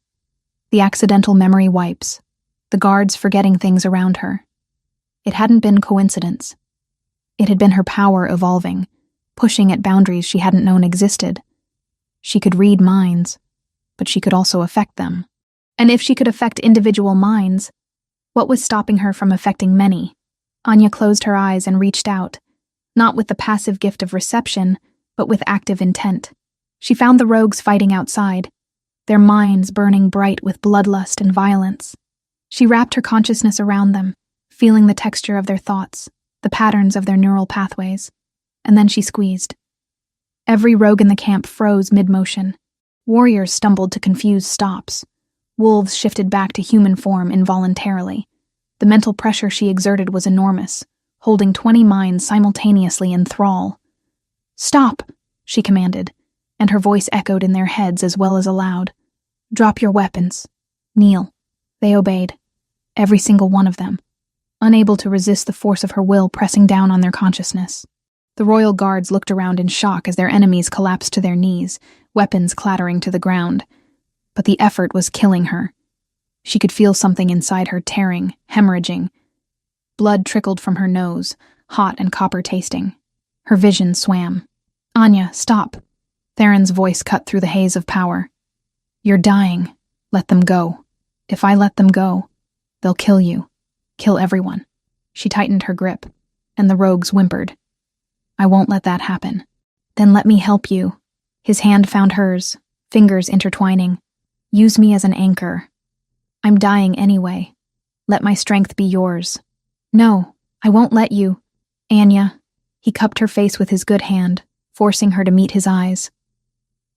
The accidental memory wipes, the guards forgetting things around her. It hadn't been coincidence. It had been her power evolving, pushing at boundaries she hadn't known existed. She could read minds, but she could also affect them. And if she could affect individual minds, what was stopping her from affecting many? Anya closed her eyes and reached out, not with the passive gift of reception, but with active intent. She found the rogues fighting outside, their minds burning bright with bloodlust and violence. She wrapped her consciousness around them, feeling the texture of their thoughts, the patterns of their neural pathways, and then she squeezed. Every rogue in the camp froze mid-motion. Warriors stumbled to confused stops. Wolves shifted back to human form involuntarily. The mental pressure she exerted was enormous, holding 20 minds simultaneously in thrall. "Stop," she commanded, and her voice echoed in their heads as well as aloud. "Drop your weapons. Kneel." They obeyed, every single one of them, unable to resist the force of her will pressing down on their consciousness. The royal guards looked around in shock as their enemies collapsed to their knees, weapons clattering to the ground. But the effort was killing her. She could feel something inside her tearing, hemorrhaging. Blood trickled from her nose, hot and copper-tasting. Her vision swam. "Anya, stop." Theron's voice cut through the haze of power. "You're dying. Let them go. If I let them go, they'll kill you. Kill everyone." She tightened her grip, and the rogues whimpered. "I won't let that happen." "Then let me help you." His hand found hers, fingers intertwining. "Use me as an anchor. I'm dying anyway. Let my strength be yours." "No, I won't let you." "Anya." He cupped her face with his good hand, forcing her to meet his eyes.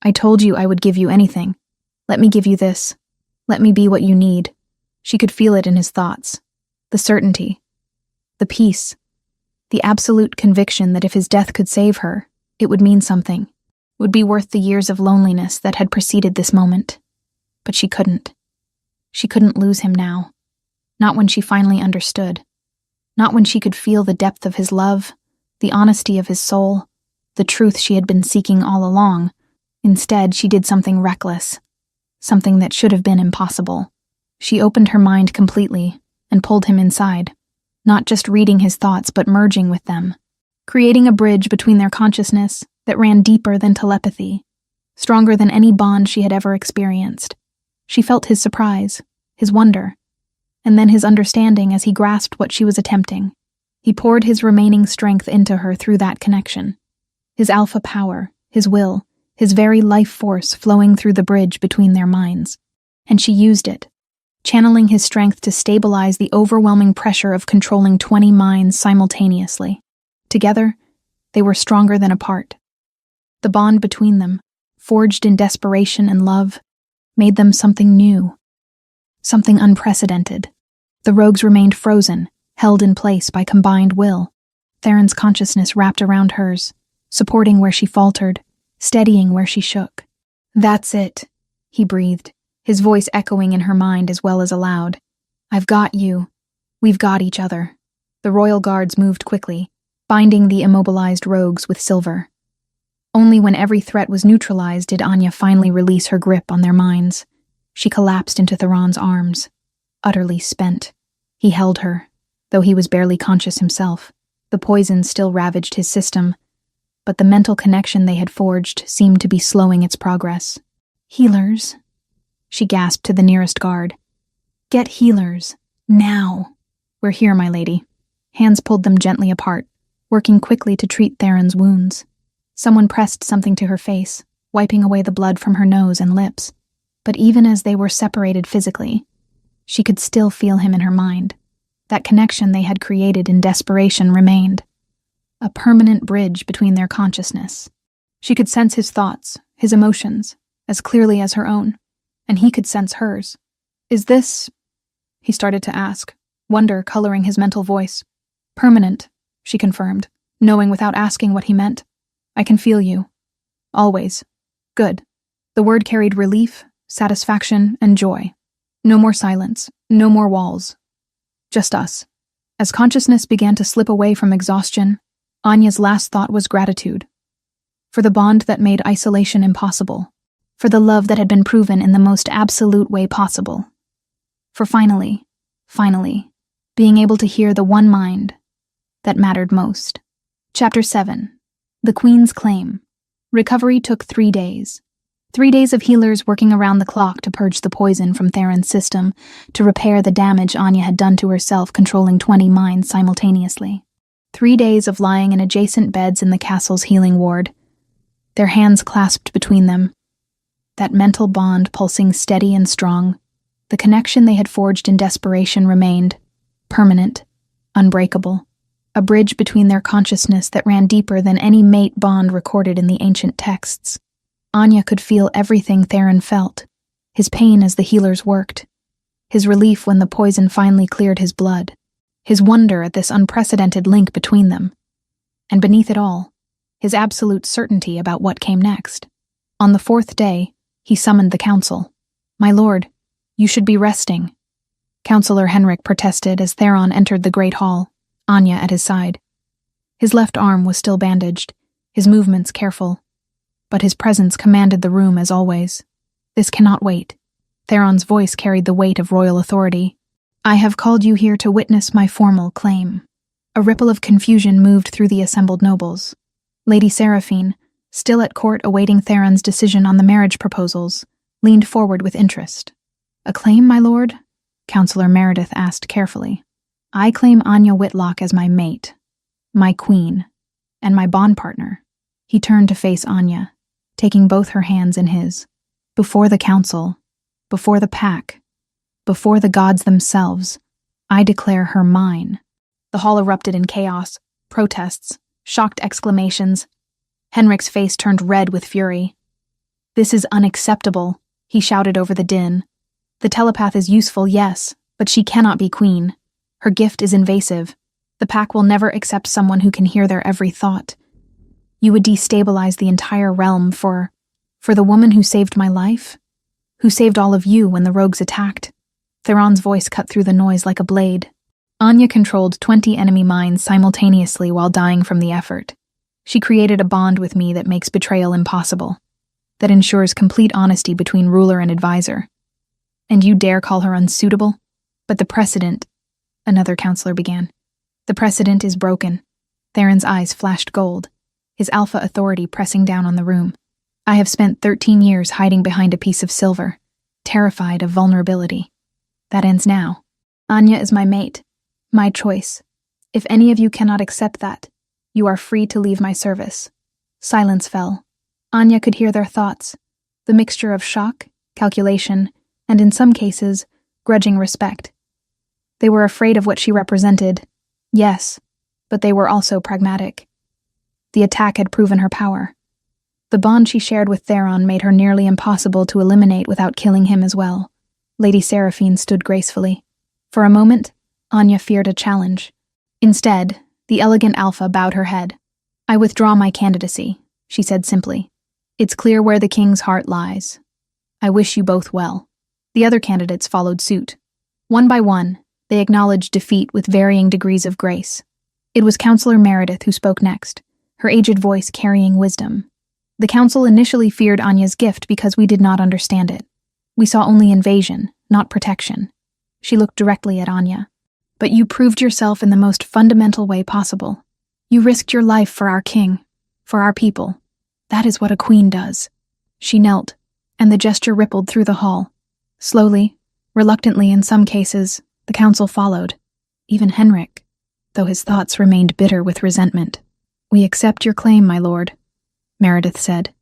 "I told you I would give you anything. Let me give you this. Let me be what you need." She could feel it in his thoughts. The certainty. The peace. The absolute conviction that if his death could save her, it would mean something. Would be worth the years of loneliness that had preceded this moment. But she couldn't. She couldn't lose him now. Not when she finally understood. Not when she could feel the depth of his love, the honesty of his soul, the truth she had been seeking all along. Instead, she did something reckless. Something that should have been impossible. She opened her mind completely and pulled him inside. Not just reading his thoughts, but merging with them. Creating a bridge between their consciousness that ran deeper than telepathy. Stronger than any bond she had ever experienced. She felt his surprise, his wonder, and then his understanding as he grasped what she was attempting. He poured his remaining strength into her through that connection. His alpha power, his will, his very life force flowing through the bridge between their minds. And she used it, channeling his strength to stabilize the overwhelming pressure of controlling 20 minds simultaneously. Together, they were stronger than apart. The bond between them, forged in desperation and love, made them something new. Something unprecedented. The rogues remained frozen, held in place by combined will. Theron's consciousness wrapped around hers, supporting where she faltered, steadying where she shook. "That's it," he breathed, his voice echoing in her mind as well as aloud. "I've got you. We've got each other." The royal guards moved quickly, binding the immobilized rogues with silver. Only when every threat was neutralized did Anya finally release her grip on their minds. She collapsed into Theron's arms, utterly spent. He held her, though he was barely conscious himself. The poison still ravaged his system, but the mental connection they had forged seemed to be slowing its progress. "Healers," she gasped to the nearest guard. "Get healers, now." "We're here, my lady." Hands pulled them gently apart, working quickly to treat Theron's wounds. Someone pressed something to her face, wiping away the blood from her nose and lips. But even as they were separated physically, she could still feel him in her mind. That connection they had created in desperation remained. A permanent bridge between their consciousness. She could sense his thoughts, his emotions, as clearly as her own, and he could sense hers. "Is this," he started to ask, wonder coloring his mental voice. "Permanent," she confirmed, knowing without asking what he meant. "I can feel you. Always. Good." The word carried relief, satisfaction, and joy. No more silence, no more walls. Just us. As consciousness began to slip away from exhaustion, Anya's last thought was gratitude. For the bond that made isolation impossible. For the love that had been proven in the most absolute way possible. For finally, being able to hear the one mind that mattered most. Chapter 7. The Queen's Claim. Recovery took 3 days. 3 days of healers working around the clock to purge the poison from Theron's system, to repair the damage Anya had done to herself controlling 20 minds simultaneously. 3 days of lying in adjacent beds in the castle's healing ward, their hands clasped between them, that mental bond pulsing steady and strong. The connection they had forged in desperation remained, permanent, unbreakable, a bridge between their consciousness that ran deeper than any mate bond recorded in the ancient texts. Anya could feel everything Theron felt, his pain as the healers worked, his relief when the poison finally cleared his blood, his wonder at this unprecedented link between them, and beneath it all, his absolute certainty about what came next. On the fourth day, he summoned the council. "My lord, you should be resting," Councillor Henrik protested as Theron entered the great hall, Anya at his side. His left arm was still bandaged, his movements careful, but his presence commanded the room as always. "This cannot wait." Theron's voice carried the weight of royal authority. "I have called you here to witness my formal claim." A ripple of confusion moved through the assembled nobles. Lady Seraphine, still at court awaiting Theron's decision on the marriage proposals, leaned forward with interest. "A claim, my lord?" Councillor Meredith asked carefully. "I claim Anya Whitlock as my mate, my queen, and my bond partner." He turned to face Anya, taking both her hands in his. "Before the council, before the pack, before the gods themselves, I declare her mine." The hall erupted in chaos, protests, shocked exclamations. Henrik's face turned red with fury. "This is unacceptable," he shouted over the din. "The telepath is useful, yes, but she cannot be queen. Her gift is invasive. The pack will never accept someone who can hear their every thought. You would destabilize the entire realm for the woman who saved my life? Who saved all of you when the rogues attacked?" Theron's voice cut through the noise like a blade. Anya controlled 20 enemy minds simultaneously while dying from the effort. She created a bond with me that makes betrayal impossible, that ensures complete honesty between ruler and advisor. "And you dare call her unsuitable? But the precedent," another counselor began. "The precedent is broken." Theron's eyes flashed gold, his alpha authority pressing down on the room. "I have spent 13 years hiding behind a piece of silver, terrified of vulnerability. That ends now. Anya is my mate, my choice. If any of you cannot accept that, you are free to leave my service." Silence fell. Anya could hear their thoughts, the mixture of shock, calculation, and in some cases, grudging respect. They were afraid of what she represented, yes, but they were also pragmatic. The attack had proven her power. The bond she shared with Theron made her nearly impossible to eliminate without killing him as well. Lady Seraphine stood gracefully. For a moment, Anya feared a challenge. Instead, the elegant Alpha bowed her head. "I withdraw my candidacy," she said simply. "It's clear where the king's heart lies. I wish you both well." The other candidates followed suit. One by one, they acknowledged defeat with varying degrees of grace. It was Councillor Meredith who spoke next, her aged voice carrying wisdom. "The council initially feared Anya's gift because we did not understand it. We saw only invasion, not protection." She looked directly at Anya. "But you proved yourself in the most fundamental way possible. You risked your life for our king, for our people. That is what a queen does." She knelt, and the gesture rippled through the hall. Slowly, reluctantly in some cases, the council followed. Even Henrik, though his thoughts remained bitter with resentment. "We accept your claim, my lord," Meredith said,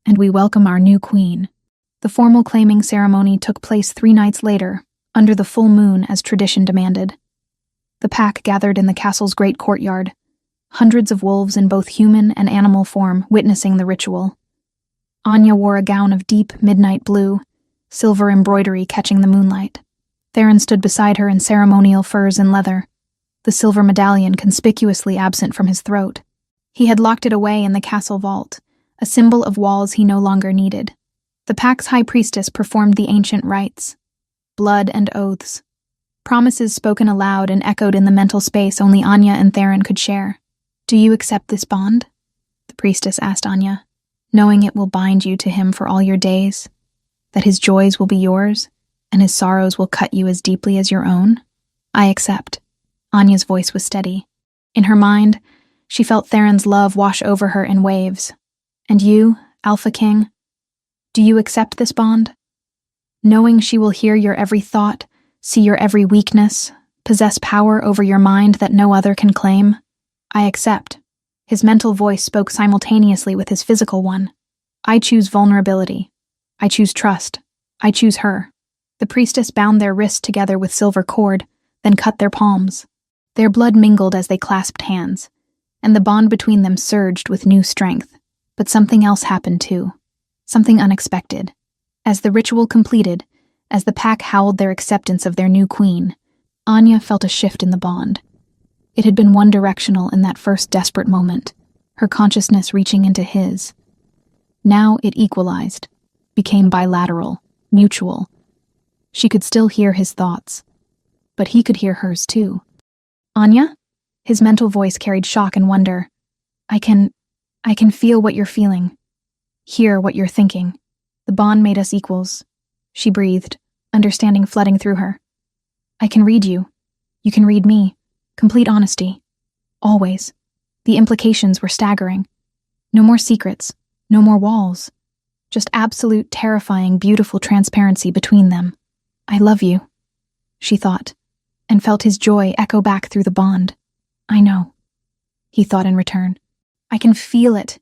"and we welcome our new queen." The formal claiming ceremony took place 3 nights later, under the full moon as tradition demanded. The pack gathered in the castle's great courtyard, hundreds of wolves in both human and animal form witnessing the ritual. Anya wore a gown of deep midnight blue, silver embroidery catching the moonlight. Theron stood beside her in ceremonial furs and leather, the silver medallion conspicuously absent from his throat. He had locked it away in the castle vault, a symbol of walls he no longer needed. The pack's high priestess performed the ancient rites. Blood and oaths. Promises spoken aloud and echoed in the mental space only Anya and Theron could share. "Do you accept this bond?" the priestess asked Anya, "knowing it will bind you to him for all your days? That his joys will be yours, and his sorrows will cut you as deeply as your own?" "I accept." Anya's voice was steady. In her mind, she felt Theron's love wash over her in waves. "And you, Alpha King, do you accept this bond? Knowing she will hear your every thought, see your every weakness, possess power over your mind that no other can claim?" "I accept." His mental voice spoke simultaneously with his physical one. "I choose vulnerability. I choose trust. I choose her." The priestess bound their wrists together with silver cord, then cut their palms. Their blood mingled as they clasped hands, and the bond between them surged with new strength. But something else happened too. Something unexpected. As the ritual completed, as the pack howled their acceptance of their new queen, Anya felt a shift in the bond. It had been one-directional in that first desperate moment, her consciousness reaching into his. Now it equalized, became bilateral, mutual. She could still hear his thoughts, but he could hear hers too. Anya? His mental voice carried shock and wonder. I can feel what you're feeling. Hear what you're thinking. The bond made us equals. She breathed, understanding flooding through her. I can read you. You can read me. Complete honesty. Always. The implications were staggering. No more secrets. No more walls. Just absolute, terrifying, beautiful transparency between them. I love you, she thought, and felt his joy echo back through the bond. I know, he thought in return. I can feel it,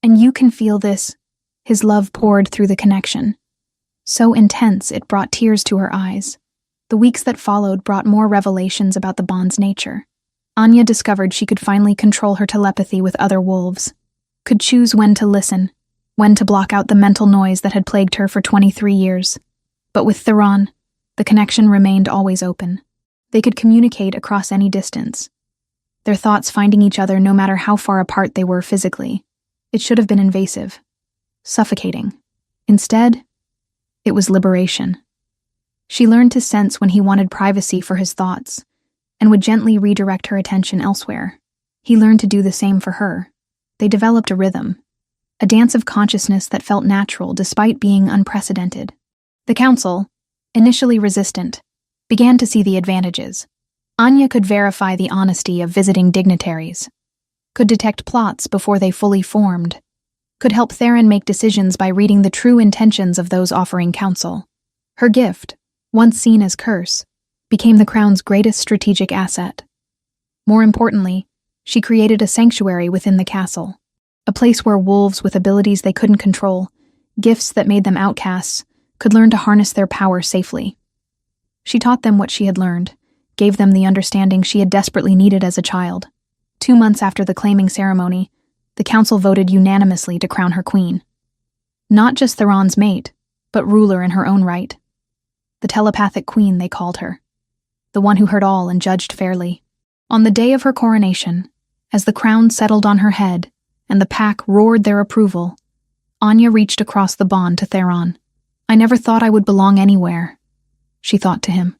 and you can feel this. His love poured through the connection. So intense it brought tears to her eyes. The weeks that followed brought more revelations about the bond's nature. Anya discovered she could finally control her telepathy with other wolves, could choose when to listen, when to block out the mental noise that had plagued her for 23 years. But with Theron, the connection remained always open. They could communicate across any distance, their thoughts finding each other no matter how far apart they were physically. It should have been invasive, suffocating. Instead, it was liberation. She learned to sense when he wanted privacy for his thoughts, and would gently redirect her attention elsewhere. He learned to do the same for her. They developed a rhythm, a dance of consciousness that felt natural despite being unprecedented. The council, initially resistant, began to see the advantages. Anya could verify the honesty of visiting dignitaries, could detect plots before they fully formed, could help Theron make decisions by reading the true intentions of those offering counsel. Her gift, once seen as curse, became the crown's greatest strategic asset. More importantly, she created a sanctuary within the castle, a place where wolves with abilities they couldn't control, gifts that made them outcasts, could learn to harness their power safely. She taught them what she had learned, gave them the understanding she had desperately needed as a child. 2 months after the claiming ceremony, the council voted unanimously to crown her queen. Not just Theron's mate, but ruler in her own right. The telepathic queen, they called her. The one who heard all and judged fairly. On the day of her coronation, as the crown settled on her head and the pack roared their approval, Anya reached across the bond to Theron. I never thought I would belong anywhere, she thought to him.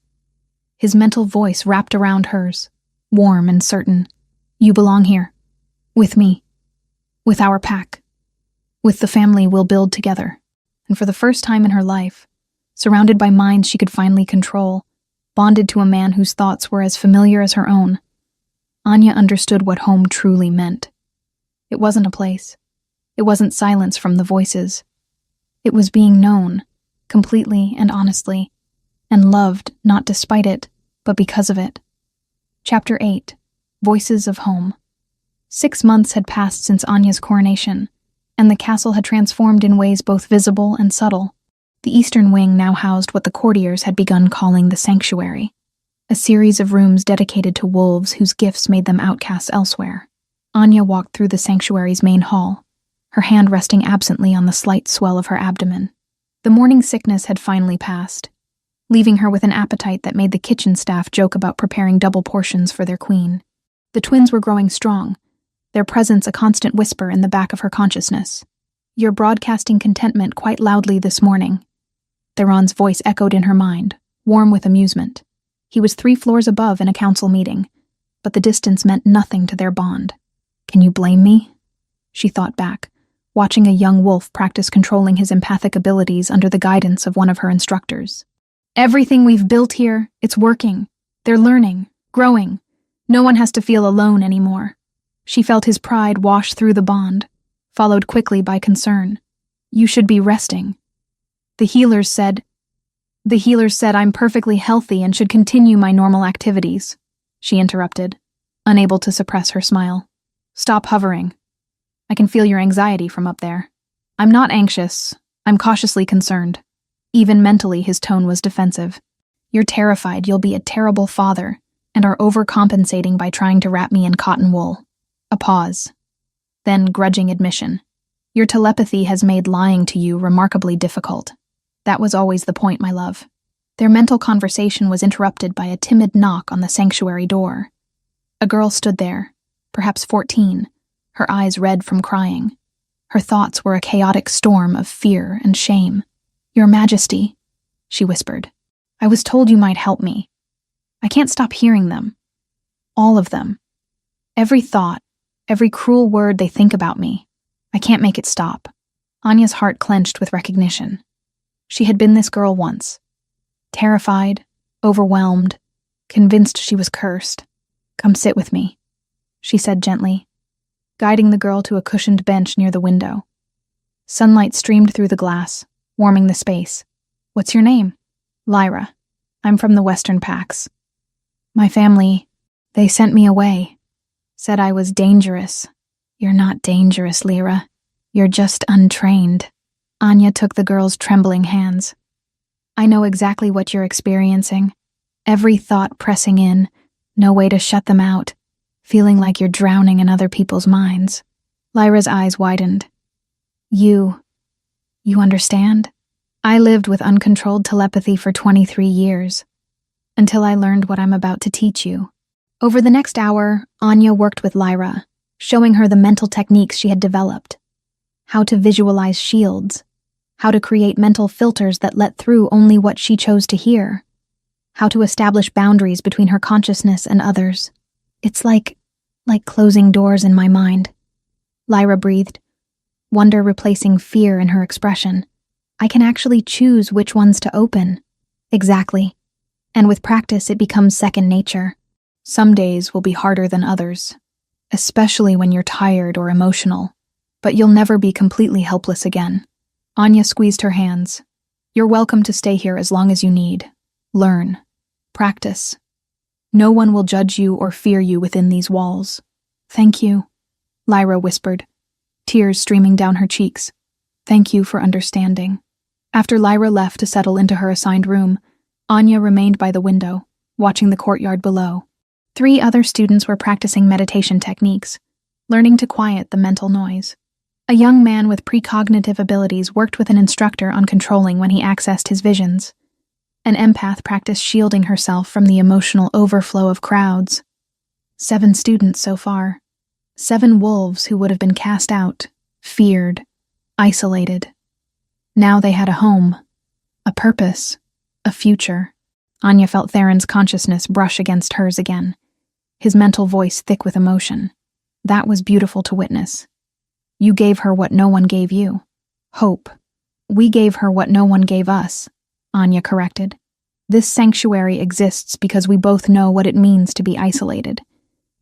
His mental voice wrapped around hers, warm and certain. You belong here. With me. With our pack. With the family we'll build together. And for the first time in her life, surrounded by minds she could finally control, bonded to a man whose thoughts were as familiar as her own, Anya understood what home truly meant. It wasn't a place. It wasn't silence from the voices. It was being known, completely and honestly, and loved not despite it, but because of it. Chapter 8. Voices of Home. 6 months had passed since Anya's coronation, and the castle had transformed in ways both visible and subtle. The eastern wing now housed what the courtiers had begun calling the sanctuary, a series of rooms dedicated to wolves whose gifts made them outcasts elsewhere. Anya walked through the sanctuary's main hall, her hand resting absently on the slight swell of her abdomen. The morning sickness had finally passed, leaving her with an appetite that made the kitchen staff joke about preparing double portions for their queen. The twins were growing strong, their presence a constant whisper in the back of her consciousness. You're broadcasting contentment quite loudly this morning. Theron's voice echoed in her mind, warm with amusement. He was 3 floors above in a council meeting, but the distance meant nothing to their bond. Can you blame me? She thought back, watching a young wolf practice controlling his empathic abilities under the guidance of one of her instructors. Everything we've built here, it's working. They're learning, growing. No one has to feel alone anymore. She felt his pride wash through the bond, followed quickly by concern. You should be resting. The healers said I'm perfectly healthy and should continue my normal activities, she interrupted, unable to suppress her smile. Stop hovering. I can feel your anxiety from up there. I'm not anxious. I'm cautiously concerned. Even mentally, his tone was defensive. You're terrified you'll be a terrible father, and are overcompensating by trying to wrap me in cotton wool. A pause. Then grudging admission. Your telepathy has made lying to you remarkably difficult. That was always the point, my love. Their mental conversation was interrupted by a timid knock on the sanctuary door. A girl stood there, perhaps 14, her eyes red from crying. Her thoughts were a chaotic storm of fear and shame. Your Majesty, she whispered, I was told you might help me. I can't stop hearing them. All of them. Every thought, every cruel word they think about me. I can't make it stop. Anya's heart clenched with recognition. She had been this girl once. Terrified, overwhelmed, convinced she was cursed. Come sit with me, she said gently, guiding the girl to a cushioned bench near the window. Sunlight streamed through the glass, warming the space. What's your name? Lyra. I'm from the Western Pax. My family, they sent me away. Said I was dangerous. You're not dangerous, Lyra. You're just untrained. Anya took the girl's trembling hands. I know exactly what you're experiencing. Every thought pressing in, no way to shut them out, feeling like you're drowning in other people's minds. Lyra's eyes widened. You understand? I lived with uncontrolled telepathy for 23 years, until I learned what I'm about to teach you. Over the next hour, Anya worked with Lyra, showing her the mental techniques she had developed. How to visualize shields, how to create mental filters that let through only what she chose to hear, how to establish boundaries between her consciousness and others. It's like closing doors in my mind. Lyra breathed, wonder replacing fear in her expression. I can actually choose which ones to open. Exactly. And with practice, it becomes second nature. Some days will be harder than others, especially when you're tired or emotional, but you'll never be completely helpless again. Anya squeezed her hands. You're welcome to stay here as long as you need. Learn. Practice. No one will judge you or fear you within these walls. Thank you, Lyra whispered, tears streaming down her cheeks. Thank you for understanding. After Lyra left to settle into her assigned room, Anya remained by the window, watching the courtyard below. 3 other students were practicing meditation techniques, learning to quiet the mental noise. A young man with precognitive abilities worked with an instructor on controlling when he accessed his visions. An empath practiced shielding herself from the emotional overflow of crowds. 7 students so far. 7 wolves who would have been cast out, feared, isolated. Now they had a home, a purpose, a future. Anya felt Theron's consciousness brush against hers again, his mental voice thick with emotion. That was beautiful to witness. You gave her what no one gave you. Hope. We gave her what no one gave us, Anya corrected. This sanctuary exists because we both know what it means to be isolated,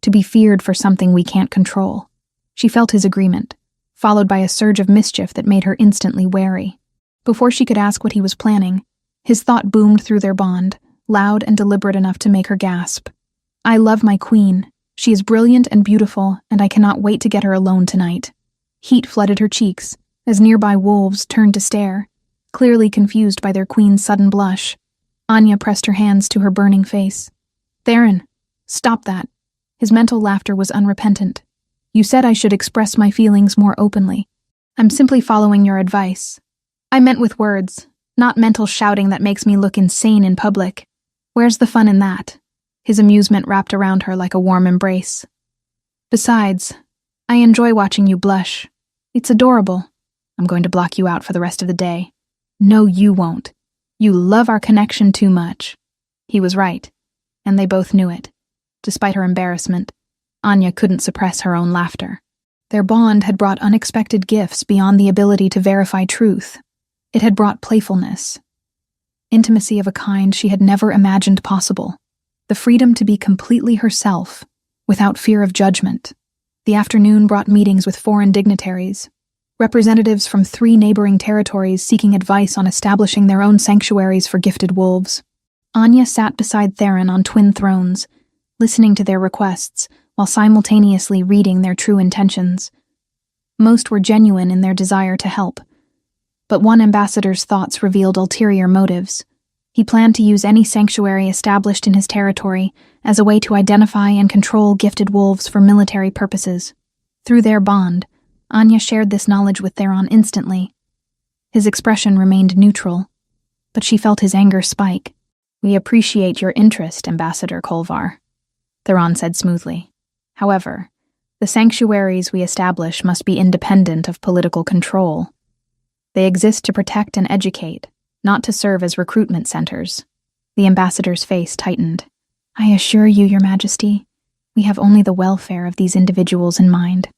to be feared for something we can't control. She felt his agreement, followed by a surge of mischief that made her instantly wary. Before she could ask what he was planning, his thought boomed through their bond, loud and deliberate enough to make her gasp. I love my queen. She is brilliant and beautiful, and I cannot wait to get her alone tonight. Heat flooded her cheeks, as nearby wolves turned to stare, clearly confused by their queen's sudden blush. Anya pressed her hands to her burning face. Theron, stop that. His mental laughter was unrepentant. You said I should express my feelings more openly. I'm simply following your advice. I meant with words, not mental shouting that makes me look insane in public. Where's the fun in that? His amusement wrapped around her like a warm embrace. Besides, I enjoy watching you blush. It's adorable. I'm going to block you out for the rest of the day. No, you won't. You love our connection too much. He was right, and they both knew it. Despite her embarrassment, Anya couldn't suppress her own laughter. Their bond had brought unexpected gifts beyond the ability to verify truth. It had brought playfulness, intimacy of a kind she had never imagined possible, the freedom to be completely herself, without fear of judgment. The afternoon brought meetings with foreign dignitaries, representatives from 3 neighboring territories seeking advice on establishing their own sanctuaries for gifted wolves. Anya sat beside Theron on twin thrones, listening to their requests while simultaneously reading their true intentions. Most were genuine in their desire to help, but one ambassador's thoughts revealed ulterior motives, He planned to use any sanctuary established in his territory as a way to identify and control gifted wolves for military purposes. Through their bond, Anya shared this knowledge with Theron instantly. His expression remained neutral, but she felt his anger spike. "We appreciate your interest, Ambassador Kolvar," Theron said smoothly. "However, the sanctuaries we establish must be independent of political control. They exist to protect and educate, not to serve as recruitment centers." The ambassador's face tightened. "I assure you, Your Majesty, we have only the welfare of these individuals in mind.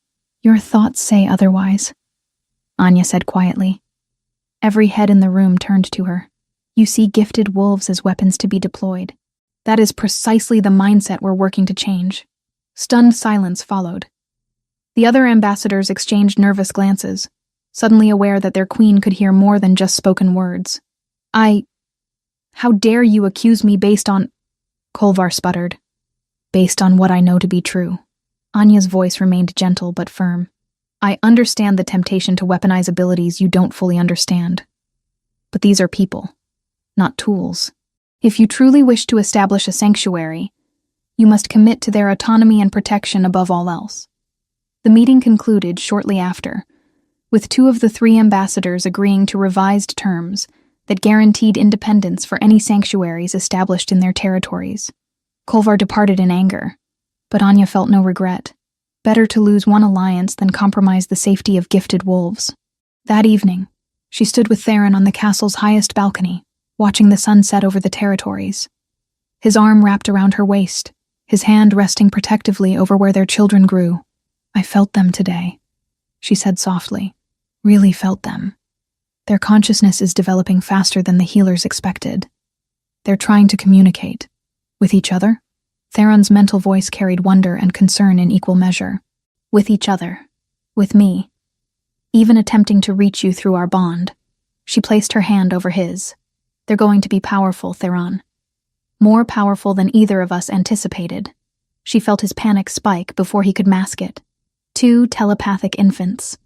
Your thoughts say otherwise," Anya said quietly. Every head in the room turned to her. "You see gifted wolves as weapons to be deployed. That is precisely the mindset we're working to change." Stunned silence followed. The other ambassadors exchanged nervous glances, suddenly aware that their queen could hear more than just spoken words. How dare you accuse me based on—" Kolvar sputtered. "Based on what I know to be true." Anya's voice remained gentle but firm. "I understand the temptation to weaponize abilities you don't fully understand. But these are people, not tools. If you truly wish to establish a sanctuary, you must commit to their autonomy and protection above all else." The meeting concluded shortly after, with 2 of the 3 ambassadors agreeing to revised terms that guaranteed independence for any sanctuaries established in their territories. Kolvar departed in anger, but Anya felt no regret. Better to lose one alliance than compromise the safety of gifted wolves. That evening, she stood with Theron on the castle's highest balcony, watching the sun set over the territories. His arm wrapped around her waist, his hand resting protectively over where their children grew. "I felt them today," she said softly. "Really felt them. Their consciousness is developing faster than the healers expected. They're trying to communicate. With each other?" Theron's mental voice carried wonder and concern in equal measure. "With each other. With me. Even attempting to reach you through our bond." She placed her hand over his. "They're going to be powerful, Theron. More powerful than either of us anticipated." She felt his panic spike before he could mask it. 2 telepathic infants.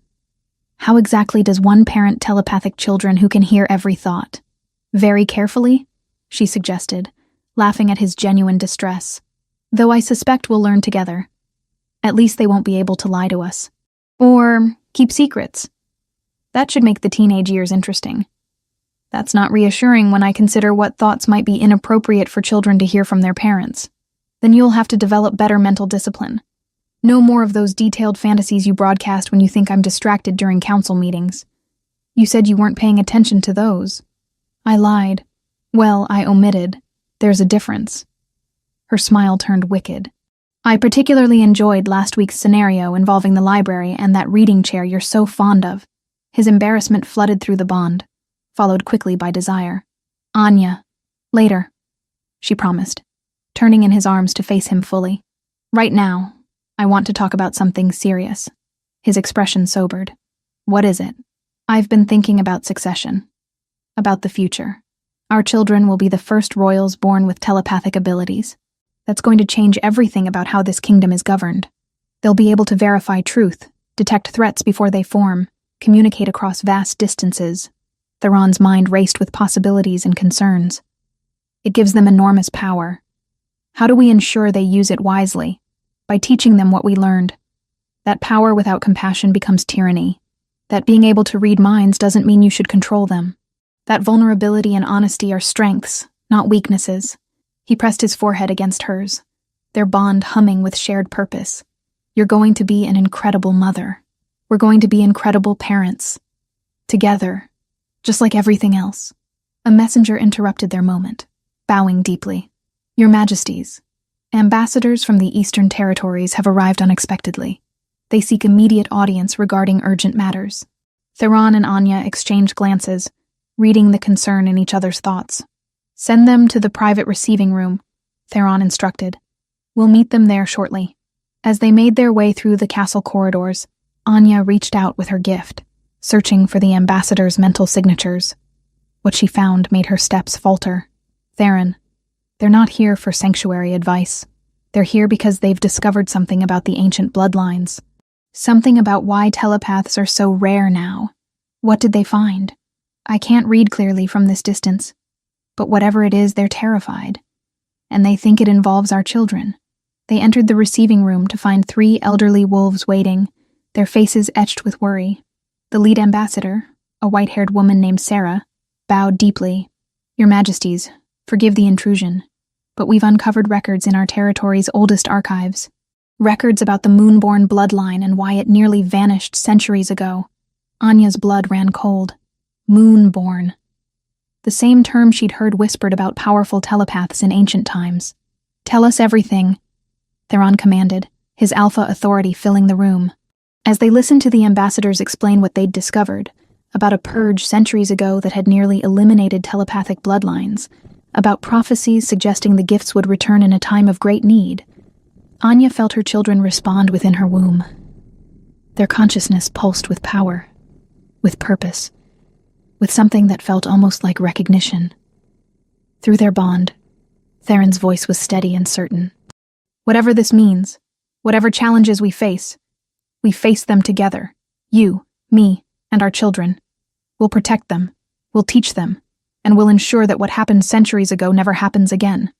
How exactly does one parent telepathic children who can hear every thought? "Very carefully," she suggested, laughing at his genuine distress. "Though I suspect we'll learn together. At least they won't be able to lie to us. Or keep secrets. That should make the teenage years interesting. That's not reassuring when I consider what thoughts might be inappropriate for children to hear from their parents. Then you'll have to develop better mental discipline. No more of those detailed fantasies you broadcast when you think I'm distracted during council meetings. You said you weren't paying attention to those." "I lied. Well, I omitted. There's a difference." Her smile turned wicked. "I particularly enjoyed last week's scenario involving the library and that reading chair you're so fond of." His embarrassment flooded through the bond, followed quickly by desire. "Anya, later," she promised, turning in his arms to face him fully. "Right now, I want to talk about something serious." His expression sobered. "What is it?" "I've been thinking about succession. About the future. Our children will be the first royals born with telepathic abilities. That's going to change everything about how this kingdom is governed. They'll be able to verify truth, detect threats before they form, communicate across vast distances." Theron's mind raced with possibilities and concerns. "It gives them enormous power. How do we ensure they use it wisely? By teaching them what we learned. That power without compassion becomes tyranny. That being able to read minds doesn't mean you should control them. That vulnerability and honesty are strengths, not weaknesses." He pressed his forehead against hers, their bond humming with shared purpose. "You're going to be an incredible mother. We're going to be incredible parents. Together, just like everything else." A messenger interrupted their moment, bowing deeply. "Your Majesties, ambassadors from the Eastern Territories have arrived unexpectedly. They seek immediate audience regarding urgent matters." Theron and Anya exchanged glances, reading the concern in each other's thoughts. "Send them to the private receiving room," Theron instructed. "We'll meet them there shortly." As they made their way through the castle corridors, Anya reached out with her gift, searching for the ambassador's mental signatures. What she found made her steps falter. "Theron, they're not here for sanctuary advice. They're here because they've discovered something about the ancient bloodlines. Something about why telepaths are so rare now. What did they find? I can't read clearly from this distance, But whatever it is, they're terrified. And they think it involves our children. They entered the receiving room to find 3 elderly wolves waiting, their faces etched with worry. The lead ambassador, a white-haired woman named Sarah, bowed deeply. "Your Majesties, forgive the intrusion, but we've uncovered records in our territory's oldest archives. Records about the Moonborn bloodline and why it nearly vanished centuries ago." Anya's blood ran cold. Moonborn. The same term she'd heard whispered about powerful telepaths in ancient times. "Tell us everything," Theron commanded, his alpha authority filling the room. As they listened to the ambassadors explain what they'd discovered, about a purge centuries ago that had nearly eliminated telepathic bloodlines, about prophecies suggesting the gifts would return in a time of great need, Anya felt her children respond within her womb. Their consciousness pulsed with power, with purpose, with something that felt almost like recognition. Through their bond, Theron's voice was steady and certain. "Whatever this means, whatever challenges we face them together. You, me, and our children. We'll protect them, we'll teach them, and we'll ensure that what happened centuries ago never happens again."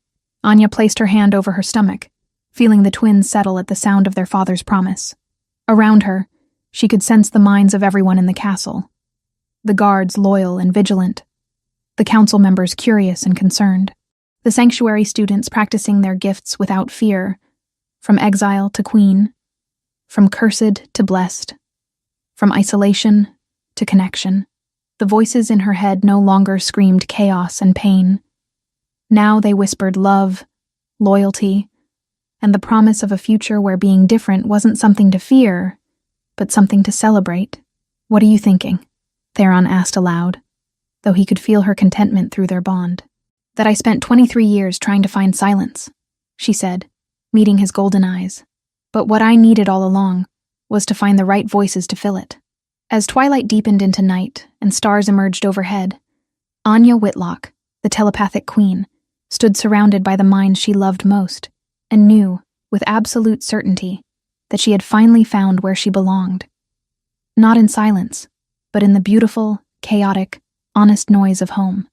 Anya placed her hand over her stomach, feeling the twins settle at the sound of their father's promise. Around her, she could sense the minds of everyone in the castle. The guards loyal and vigilant, the council members curious and concerned, the sanctuary students practicing their gifts without fear, from exile to queen, from cursed to blessed, from isolation to connection. The voices in her head no longer screamed chaos and pain. Now they whispered love, loyalty, and the promise of a future where being different wasn't something to fear, but something to celebrate. "What are you thinking?" Theron asked aloud, though he could feel her contentment through their bond. "That I spent 23 years trying to find silence," she said, meeting his golden eyes. "But what I needed all along was to find the right voices to fill it." As twilight deepened into night and stars emerged overhead, Anya Whitlock, the telepathic queen, stood surrounded by the minds she loved most, and knew, with absolute certainty, that she had finally found where she belonged. Not in silence, but in the beautiful, chaotic, honest noise of home.